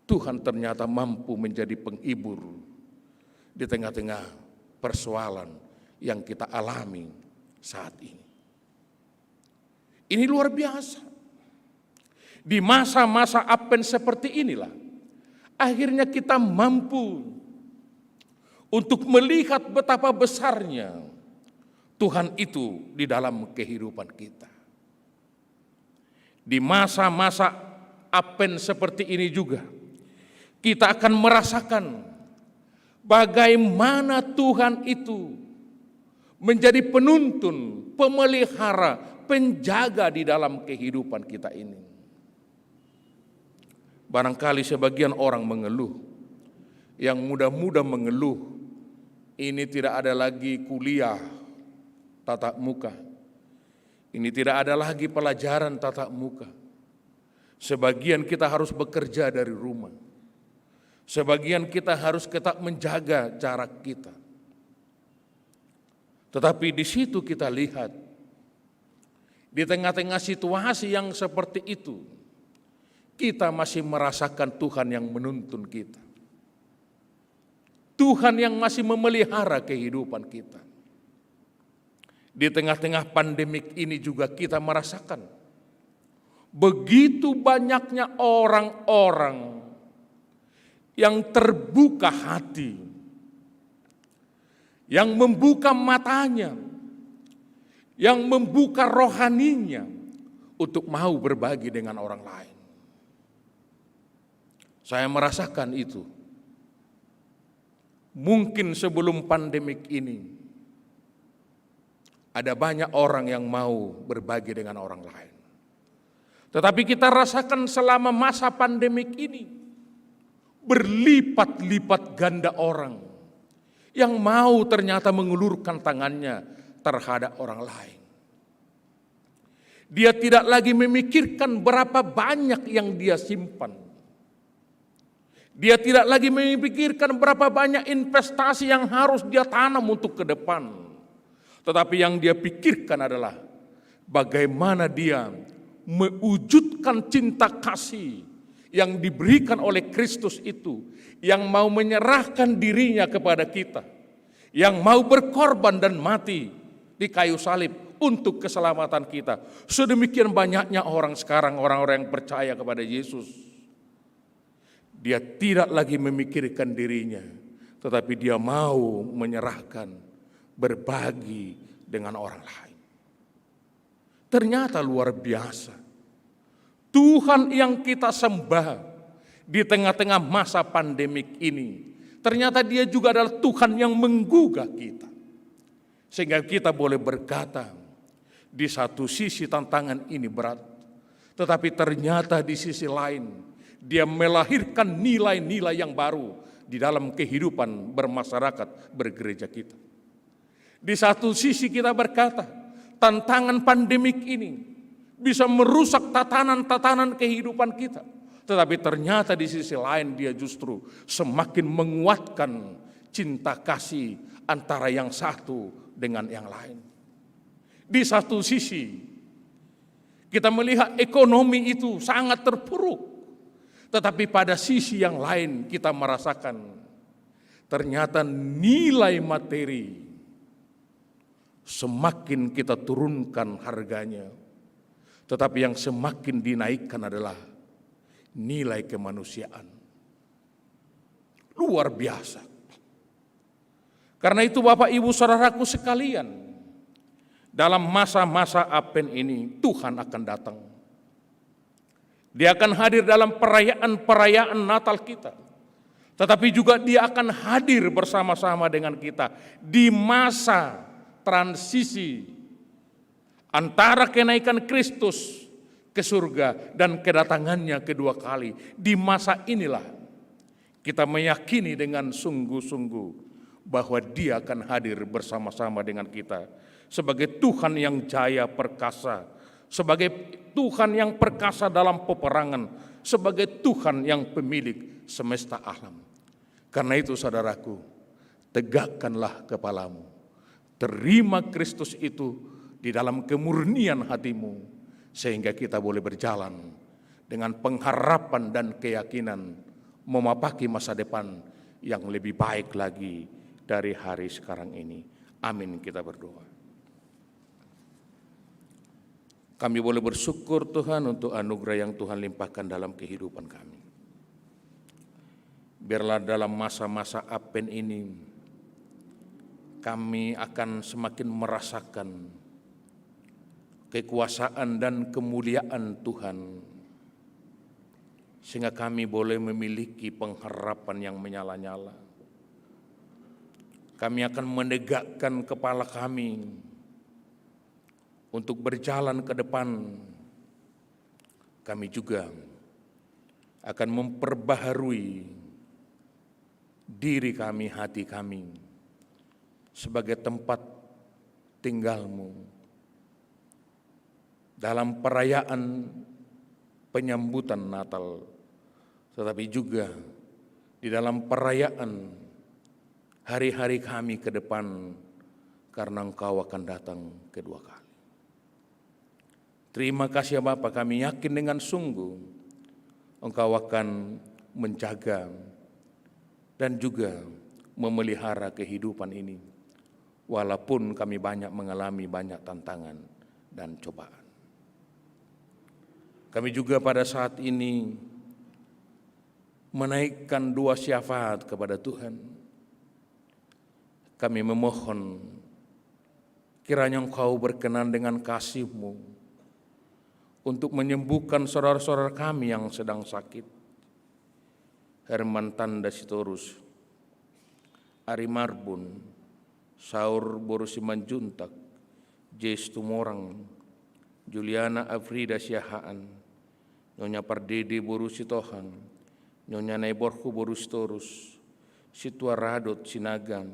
Tuhan ternyata mampu menjadi penghibur di tengah-tengah persoalan yang kita alami saat ini. Ini luar biasa. Di masa-masa Advent seperti inilah, akhirnya kita mampu untuk melihat betapa besarnya Tuhan itu di dalam kehidupan kita. Di masa-masa Advent seperti ini juga, kita akan merasakan bagaimana Tuhan itu menjadi penuntun, pemelihara, penjaga di dalam kehidupan kita ini. Barangkali sebagian orang mengeluh, yang muda-muda mengeluh, ini tidak ada lagi kuliah tatap muka, ini tidak ada lagi pelajaran tatap muka. Sebagian kita harus bekerja dari rumah, sebagian kita harus tetap menjaga jarak kita. Tetapi di situ kita lihat, di tengah-tengah situasi yang seperti itu, kita masih merasakan Tuhan yang menuntun kita. Tuhan yang masih memelihara kehidupan kita. Di tengah-tengah pandemik ini juga kita merasakan begitu banyaknya orang-orang yang terbuka hati, yang membuka matanya, yang membuka rohaninya untuk mau berbagi dengan orang lain. Saya merasakan itu. Mungkin sebelum pandemik ini, ada banyak orang yang mau berbagi dengan orang lain. Tetapi kita rasakan selama masa pandemik ini, berlipat-lipat ganda orang yang mau ternyata mengulurkan tangannya terhadap orang lain. Dia tidak lagi memikirkan berapa banyak yang dia simpan. Dia tidak lagi memikirkan berapa banyak investasi yang harus dia tanam untuk ke depan. Tetapi yang dia pikirkan adalah bagaimana dia mewujudkan cinta kasih yang diberikan oleh Kristus itu, yang mau menyerahkan dirinya kepada kita, yang mau berkorban dan mati di kayu salib untuk keselamatan kita. Sedemikian banyaknya orang sekarang, orang-orang yang percaya kepada Yesus. Dia tidak lagi memikirkan dirinya, tetapi dia mau menyerahkan, berbagi dengan orang lain. Ternyata luar biasa. Tuhan yang kita sembah di tengah-tengah masa pandemik ini, ternyata Dia juga adalah Tuhan yang menggugah kita. Sehingga kita boleh berkata, di satu sisi tantangan ini berat, tetapi ternyata di sisi lain, Dia melahirkan nilai-nilai yang baru di dalam kehidupan bermasyarakat, bergereja kita. Di satu sisi kita berkata, tantangan pandemik ini bisa merusak tatanan-tatanan kehidupan kita. Tetapi ternyata di sisi lain Dia justru semakin menguatkan cinta kasih antara yang satu dengan yang lain. Di satu sisi kita melihat ekonomi itu sangat terpuruk. Tetapi pada sisi yang lain kita merasakan ternyata nilai materi semakin kita turunkan harganya. Tetapi yang semakin dinaikkan adalah nilai kemanusiaan. Luar biasa. Karena itu Bapak Ibu Saudaraku sekalian, dalam masa-masa Advent ini Tuhan akan datang. Dia akan hadir dalam perayaan-perayaan Natal kita. Tetapi juga Dia akan hadir bersama-sama dengan kita di masa transisi antara kenaikan Kristus ke surga dan kedatangannya kedua kali. Di masa inilah kita meyakini dengan sungguh-sungguh bahwa Dia akan hadir bersama-sama dengan kita sebagai Tuhan yang jaya perkasa, sebagai Tuhan yang perkasa dalam peperangan, sebagai Tuhan yang pemilik semesta alam. Karena itu saudaraku, tegakkanlah kepalamu, terima Kristus itu di dalam kemurnian hatimu, sehingga kita boleh berjalan dengan pengharapan dan keyakinan memapaki masa depan yang lebih baik lagi dari hari sekarang ini. Amin, kita berdoa. Kami boleh bersyukur Tuhan untuk anugerah yang Tuhan limpahkan dalam kehidupan kami. Biarlah dalam masa-masa Advent ini kami akan semakin merasakan kekuasaan dan kemuliaan Tuhan, sehingga kami boleh memiliki pengharapan yang menyala-nyala. Kami akan menegakkan kepala kami untuk berjalan ke depan. Kami juga akan memperbaharui diri kami, hati kami, sebagai tempat tinggal-Mu dalam perayaan penyambutan Natal, tetapi juga di dalam perayaan hari-hari kami ke depan, karena Engkau akan datang kedua kali. Terima kasih ya Bapa, kami yakin dengan sungguh Engkau akan menjaga dan juga memelihara kehidupan ini, walaupun kami banyak mengalami banyak tantangan dan cobaan. Kami juga pada saat ini menaikkan dua syafaat kepada Tuhan. Kami memohon kiranya Engkau berkenan dengan kasih-Mu untuk menyembuhkan saudara-saudara kami yang sedang sakit. Herman Tanda Sitorus, Ari Marbun, Saur Borusi Manjuntak, Jes Tumorang, Juliana Afrida Siahaan, Nyonya Pardede Borusi Tohang, Nyonya Naiborku Borusi Torus, Situa Radot Sinagan,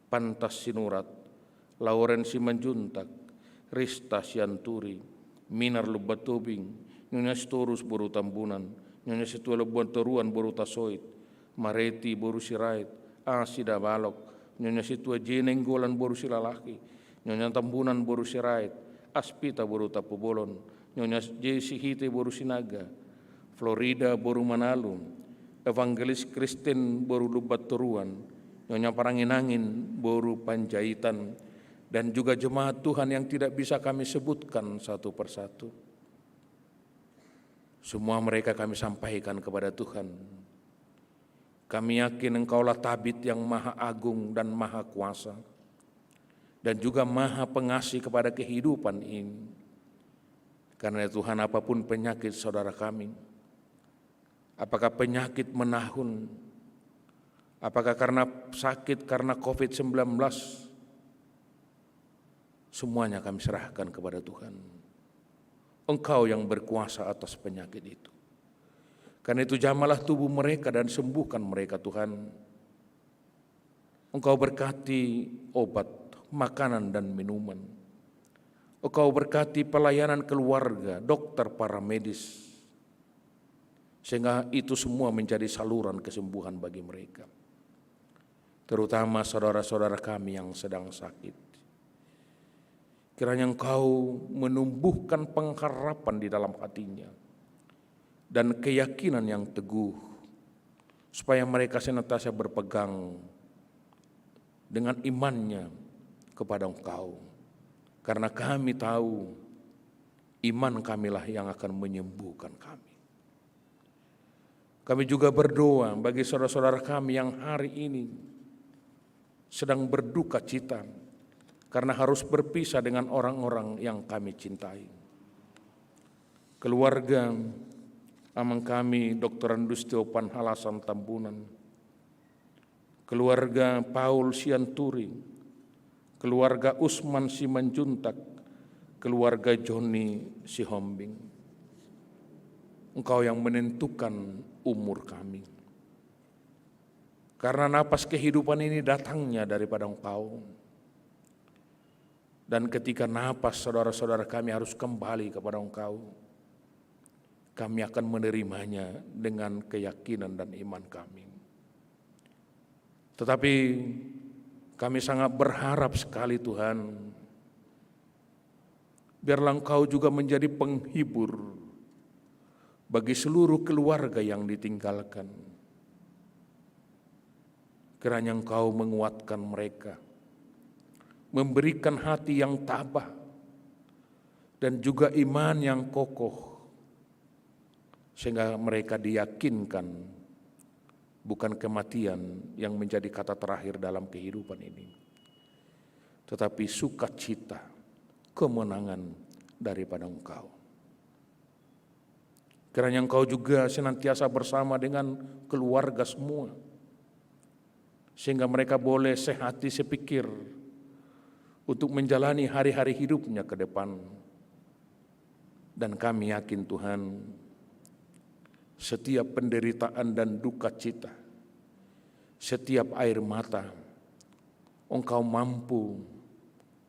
Pantas Sinurat, Lauren Simanjuntak, Rista Sianturi, Minar Lubatobing, Nyonya Storus Boru Tambunan, Nyonya Situa Lebuan Teruan Boru Tasoit, Mareti Boru Sirait, Asida Balok, Nyonya Situa Jenenggolan Boru Silalaki, Nyonya Tambunan Boru Sirait, Aspita Boru Tapubolon, Nyonya Jesi Hite Boru Sinaga, Florida Boru Manalum, Evangelis Kristen Boru Lubat Teruan, Nyonya Paranginangin Boru Panjaitan, dan juga jemaat Tuhan yang tidak bisa kami sebutkan satu persatu. Semua mereka kami sampaikan kepada Tuhan. Kami yakin Engkaulah Tabib yang maha agung dan maha kuasa, dan juga maha pengasih kepada kehidupan ini. Karena Tuhan, apapun penyakit saudara kami, apakah penyakit menahun, apakah karena sakit, karena COVID-19, semuanya kami serahkan kepada Tuhan. Engkau yang berkuasa atas penyakit itu. Karena itu jamalah tubuh mereka dan sembuhkan mereka Tuhan. Engkau berkati obat, makanan dan minuman. Engkau berkati pelayanan keluarga, dokter, para medis. Sehingga itu semua menjadi saluran kesembuhan bagi mereka. Terutama saudara-saudara kami yang sedang sakit. Kiranya Engkau menumbuhkan pengharapan di dalam hatinya dan keyakinan yang teguh, supaya mereka senantiasa berpegang dengan imannya kepada Engkau. Karena kami tahu iman kamilah yang akan menyembuhkan kami. Kami juga berdoa bagi saudara-saudara kami yang hari ini sedang berduka cita karena harus berpisah dengan orang-orang yang kami cintai. Keluarga amang kami Dr. Andustio Panhalasan Tambunan, keluarga Paul Sianturi, keluarga Usman Simanjuntak, keluarga Joni Sihombing. Engkau yang menentukan umur kami. Karena napas kehidupan ini datangnya daripada Engkau. Dan ketika napas saudara-saudara kami harus kembali kepada Engkau, kami akan menerimanya dengan keyakinan dan iman kami. Tetapi kami sangat berharap sekali Tuhan, biarlah Engkau juga menjadi penghibur bagi seluruh keluarga yang ditinggalkan. Kiranya Engkau menguatkan mereka, memberikan hati yang tabah, dan juga iman yang kokoh, sehingga mereka diyakinkan bukan kematian yang menjadi kata terakhir dalam kehidupan ini, tetapi sukacita, kemenangan daripada Engkau. Kiranya Engkau juga senantiasa bersama dengan keluarga semua, sehingga mereka boleh sehati sepikir untuk menjalani hari-hari hidupnya ke depan. Dan kami yakin Tuhan, setiap penderitaan dan duka cita, setiap air mata, Engkau mampu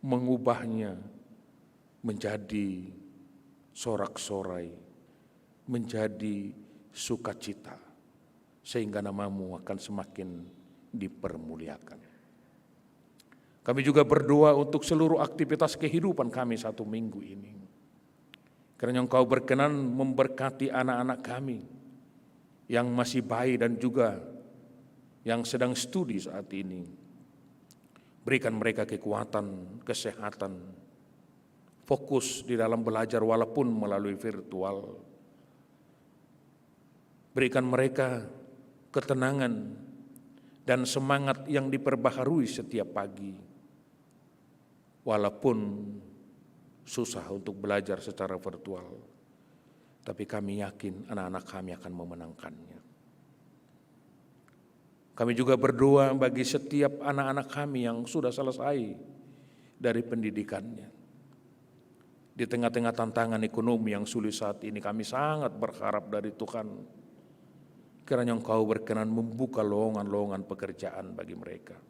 mengubahnya menjadi sorak-sorai, menjadi sukacita, sehingga nama-Mu akan semakin dipermuliakan. Kami juga berdoa untuk seluruh aktivitas kehidupan kami satu minggu ini. Kiranya Engkau berkenan memberkati anak-anak kami yang masih bayi dan juga yang sedang studi saat ini. Berikan mereka kekuatan, kesehatan, fokus di dalam belajar walaupun melalui virtual. Berikan mereka ketenangan dan semangat yang diperbaharui setiap pagi. Walaupun susah untuk belajar secara virtual, tapi kami yakin anak-anak kami akan memenangkannya. Kami juga berdoa bagi setiap anak-anak kami yang sudah selesai dari pendidikannya. Di tengah-tengah tantangan ekonomi yang sulit saat ini, kami sangat berharap dari Tuhan, kiranya Engkau berkenan membuka lowongan-lowongan pekerjaan bagi mereka.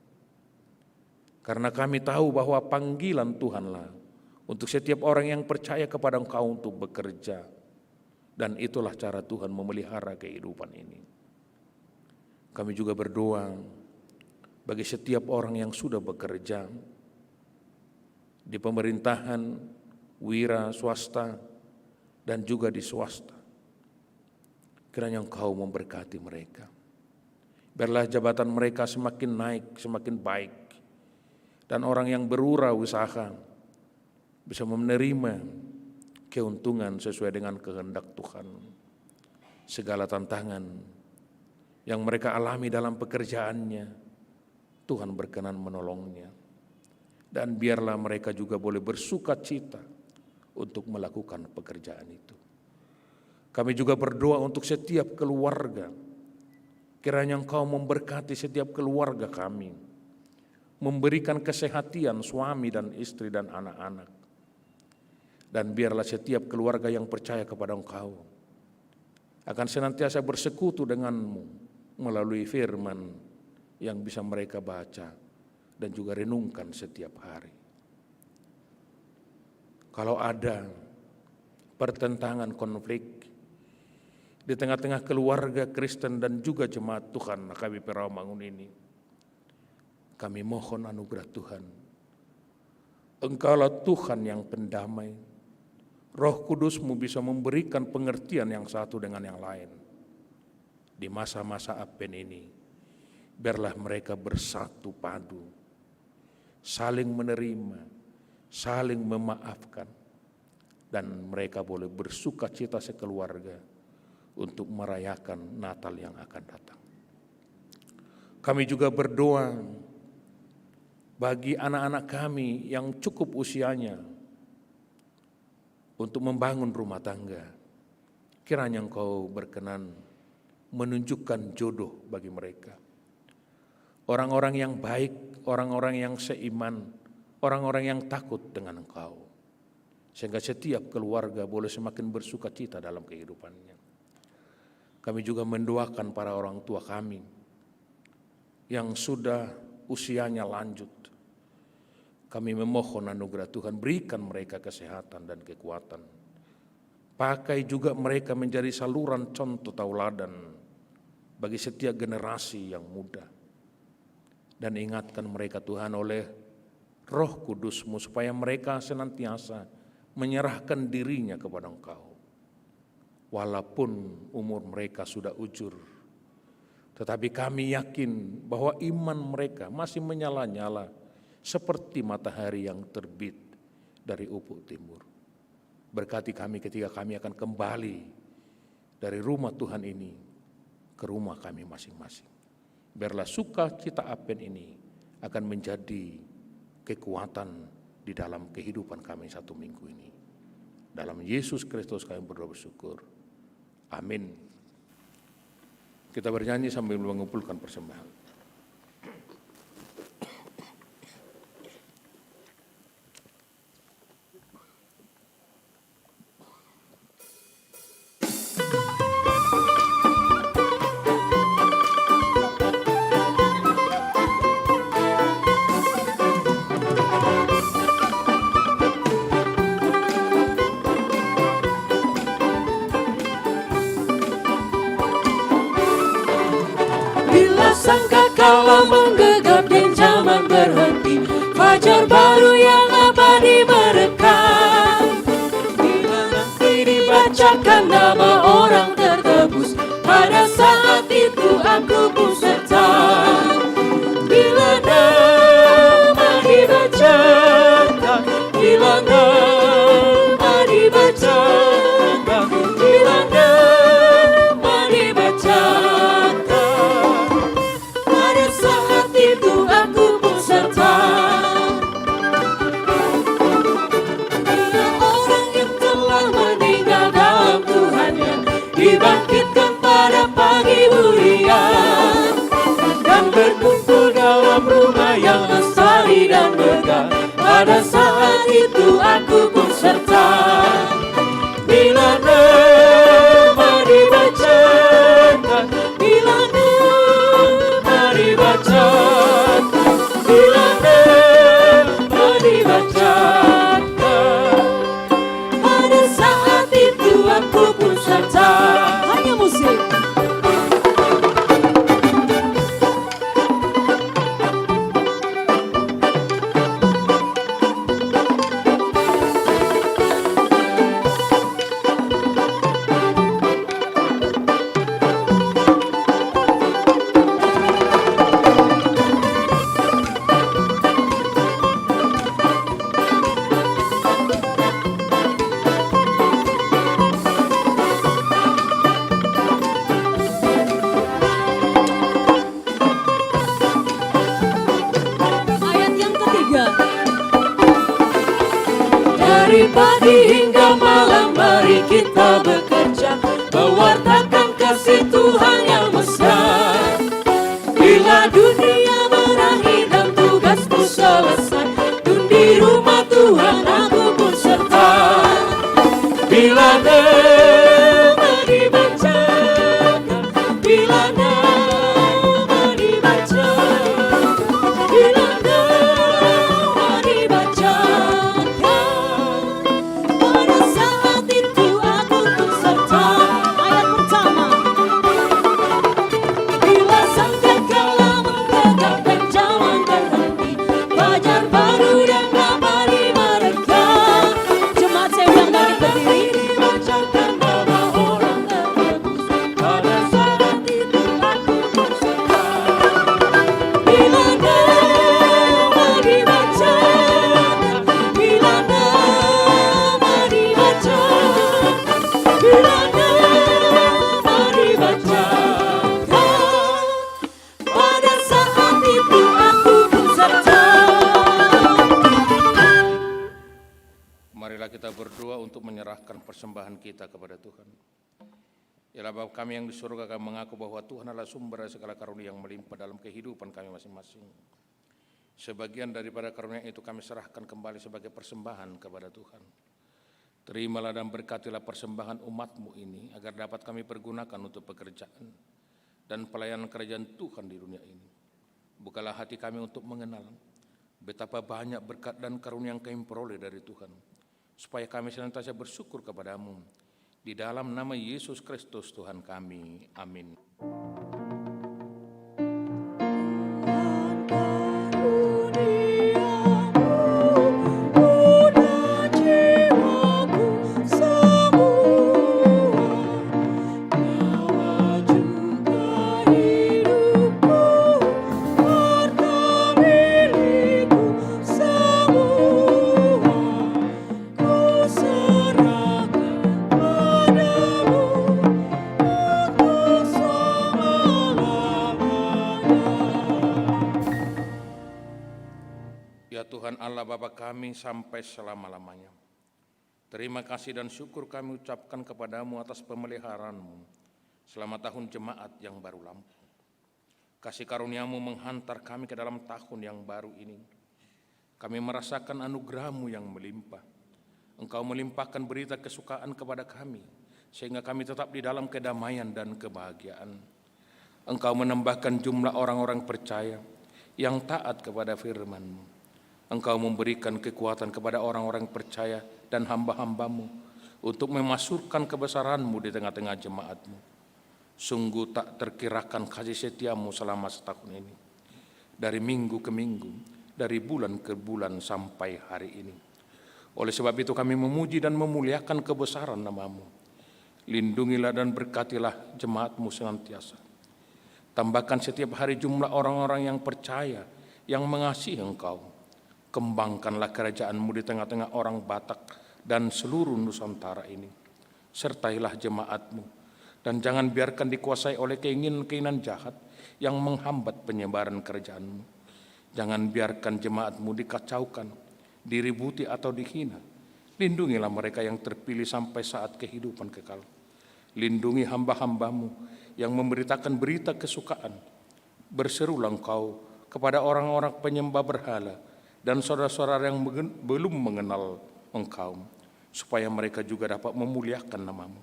Karena kami tahu bahwa panggilan Tuhanlah untuk setiap orang yang percaya kepada Engkau untuk bekerja. Dan itulah cara Tuhan memelihara kehidupan ini. Kami juga berdoa bagi setiap orang yang sudah bekerja di pemerintahan, wira swasta, dan juga di swasta. Kiranya Engkau memberkati mereka. Biarlah jabatan mereka semakin naik, semakin baik. Dan orang yang berwirausaha bisa menerima keuntungan sesuai dengan kehendak Tuhan. Segala tantangan yang mereka alami dalam pekerjaannya, Tuhan berkenan menolongnya. Dan biarlah mereka juga boleh bersuka cita untuk melakukan pekerjaan itu. Kami juga berdoa untuk setiap keluarga. Kiranya Engkau memberkati setiap keluarga kami, memberikan kesehatan suami dan istri dan anak-anak. Dan biarlah setiap keluarga yang percaya kepada Engkau akan senantiasa bersekutu denganmu melalui firman yang bisa mereka baca dan juga renungkan setiap hari. Kalau ada pertentangan, konflik di tengah-tengah keluarga Kristen dan juga jemaat Tuhan HKBP Rawamangun ini, kami mohon anugerah Tuhan. Engkaulah Tuhan yang pendamai. Roh Kudus-Mu bisa memberikan pengertian yang satu dengan yang lain. Di masa-masa Advent ini, biarlah mereka bersatu padu, saling menerima, saling memaafkan, dan mereka boleh bersuka cita sekeluarga untuk merayakan Natal yang akan datang. Kami juga berdoa bagi anak-anak kami yang cukup usianya untuk membangun rumah tangga. Kiranya Engkau berkenan menunjukkan jodoh bagi mereka. Orang-orang yang baik, orang-orang yang seiman, orang-orang yang takut dengan Engkau. Sehingga setiap keluarga boleh semakin bersuka cita dalam kehidupannya. Kami juga mendoakan para orang tua kami yang sudah usianya lanjut. Kami memohon anugerah Tuhan, berikan mereka kesehatan dan kekuatan. Pakai juga mereka menjadi saluran contoh tauladan bagi setiap generasi yang muda. Dan ingatkan mereka Tuhan oleh Roh Kudus-Mu supaya mereka senantiasa menyerahkan dirinya kepada Engkau. Walaupun umur mereka sudah ujur, tetapi kami yakin bahwa iman mereka masih menyala-nyala seperti matahari yang terbit dari ufuk timur. Berkati kami ketika kami akan kembali dari rumah Tuhan ini ke rumah kami masing-masing. Biarlah sukacita Advent ini akan menjadi kekuatan di dalam kehidupan kami satu minggu ini. Dalam Yesus Kristus kami berdoa bersyukur. Amin. Kita bernyanyi sambil mengumpulkan persembahan. Sangkakala menggegap dan zaman berhenti, fajar baru yang abadi merekam. Bila nanti dibacakan nama orang tertebus, pada saat itu aku pun serta. Bila nama dibacakan, bila nama dibacakan, bila nama dibacakan, itu aku pun serta. Bila orang yang telah meninggal dalam Tuhannya dibangkitkan pada pagi mulia dan berkumpul dalam rumah yang lestari dan megah, pada saat itu aku pun serta. Bila nama dibacakan, bila nama dibacakan, bila nama dibacakan, pada saat itu aku pun serta. Hanya musik. pagi hingga malam mari kita bekerja, mewartakan kasih Tuhan yang besar. Bila dunia berakhir dan tugasku selesai, dun di rumah Tuhan aku pun serta. Bila nama dibacakan, bila nama dibacakan, bila nama dibacakan, pada saat itu aku pun serta. Ayat pertama. Bila sangkakala menggagap dan zaman berhenti, fajar baru dan kabari mereka. Jemaat saya undang bangkit berdiri, dibacakan nama orang tertebus. Pada saat itu aku berserta. Bila nama dibacakan, bila nama dibacakan, bila nama dibacakan, pada saat itu aku pun serta. Marilah kita berdoa untuk menyerahkan persembahan kita kepada Tuhan. Ialah Bapa kami yang di surga, kami mengaku bahwa Tuhan adalah sumber dari segala karunia yang melimpah dalam kehidupan kami masing-masing. Sebagian daripada karunia itu kami serahkan kembali sebagai persembahan kepada Tuhan. Terimalah dan berkatilah persembahan umat-Mu ini, agar dapat kami pergunakan untuk pekerjaan dan pelayanan kerajaan Tuhan di dunia ini. Bukalah hati kami untuk mengenal betapa banyak berkat dan karunia yang kami peroleh dari Tuhan, supaya kami senantiasa bersyukur kepada-Mu. Di dalam nama Yesus Kristus Tuhan kami. Amin. Ya Tuhan Allah Bapa kami sampai selama-lamanya. Terima kasih dan syukur kami ucapkan kepada-Mu atas pemeliharaan-Mu selama tahun jemaat yang baru lampau. Kasih karunia-Mu menghantar kami ke dalam tahun yang baru ini. Kami merasakan anugerah-Mu yang melimpah. Engkau melimpahkan berita kesukaan kepada kami, sehingga kami tetap di dalam kedamaian dan kebahagiaan. Engkau menambahkan jumlah orang-orang percaya yang taat kepada firman-Mu. Engkau memberikan kekuatan kepada orang-orang percaya dan hamba-hamba-Mu untuk memasyurkan kebesaran-Mu di tengah-tengah jemaat-Mu. Sungguh tak terkirakan kasih setia-Mu selama setahun ini. Dari minggu ke minggu, dari bulan ke bulan sampai hari ini. Oleh sebab itu kami memuji dan memuliakan kebesaran nama-Mu. Lindungilah dan berkatilah jemaat-Mu senantiasa. Tambahkan setiap hari jumlah orang-orang yang percaya, yang mengasihi Engkau. Kembangkanlah kerajaan-Mu di tengah-tengah orang Batak dan seluruh Nusantara ini. Sertailah jemaat-Mu, dan jangan biarkan dikuasai oleh keinginan-keinginan jahat yang menghambat penyebaran kerajaan-Mu. Jangan biarkan jemaat-Mu dikacaukan, diributi atau dihina. Lindungilah mereka yang terpilih sampai saat kehidupan kekal. Lindungi hamba-hamba-Mu yang memberitakan berita kesukaan. Berserulah Engkau kepada orang-orang penyembah berhala dan saudara-saudara yang belum mengenal Engkau, supaya mereka juga dapat memuliakan nama-Mu.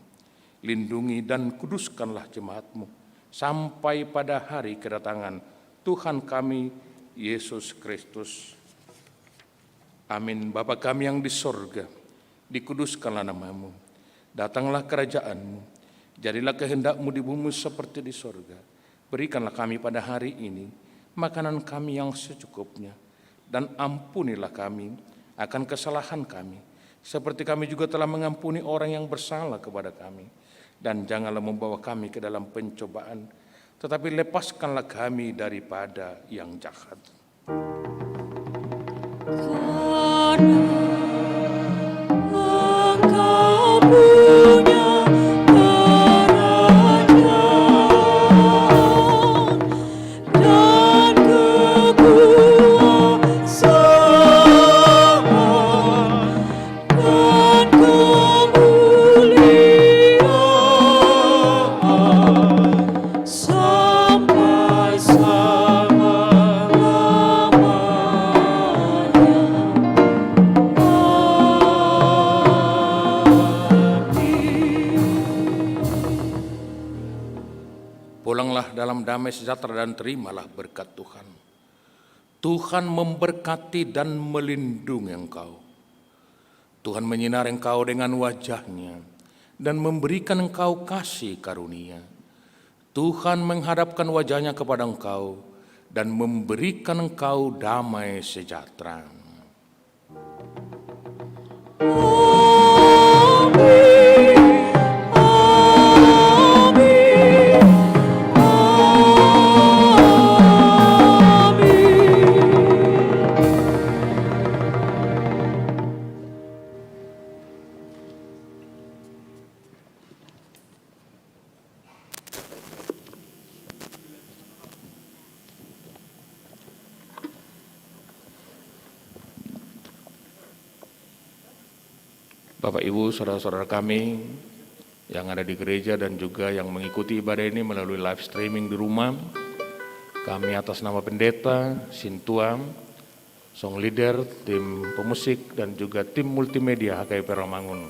Lindungi dan kuduskanlah jemaat-Mu sampai pada hari kedatangan Tuhan kami, Yesus Kristus. Amin. Bapa kami yang di sorga, dikuduskanlah nama-Mu. Datanglah kerajaan-Mu, jadilah kehendak-Mu di bumi seperti di sorga. Berikanlah kami pada hari ini makanan kami yang secukupnya, dan ampunilah kami akan kesalahan kami, seperti kami juga telah mengampuni orang yang bersalah kepada kami. Dan janganlah membawa kami ke dalam pencobaan, tetapi lepaskanlah kami daripada yang jahat. Karena Engkau punya kerajaan dan kekuasaan Pulanglah dalam damai sejahtera dan terimalah berkat Tuhan. Tuhan memberkati dan melindungi engkau. Tuhan menyinari engkau dengan wajah-Nya dan memberikan engkau kasih karunia. Tuhan menghadapkan wajah-Nya kepada engkau dan memberikan engkau damai sejahtera. Bapak, Ibu, saudara-saudara kami yang ada di gereja dan juga yang mengikuti ibadah ini melalui live streaming di rumah, kami atas nama pendeta, Sintua, song leader, tim pemusik, dan juga tim multimedia HKBP Rawamangun,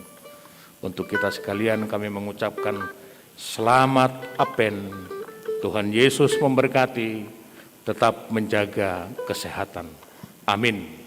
untuk kita sekalian kami mengucapkan selamat Apen. Tuhan Yesus memberkati, tetap menjaga kesehatan. Amin.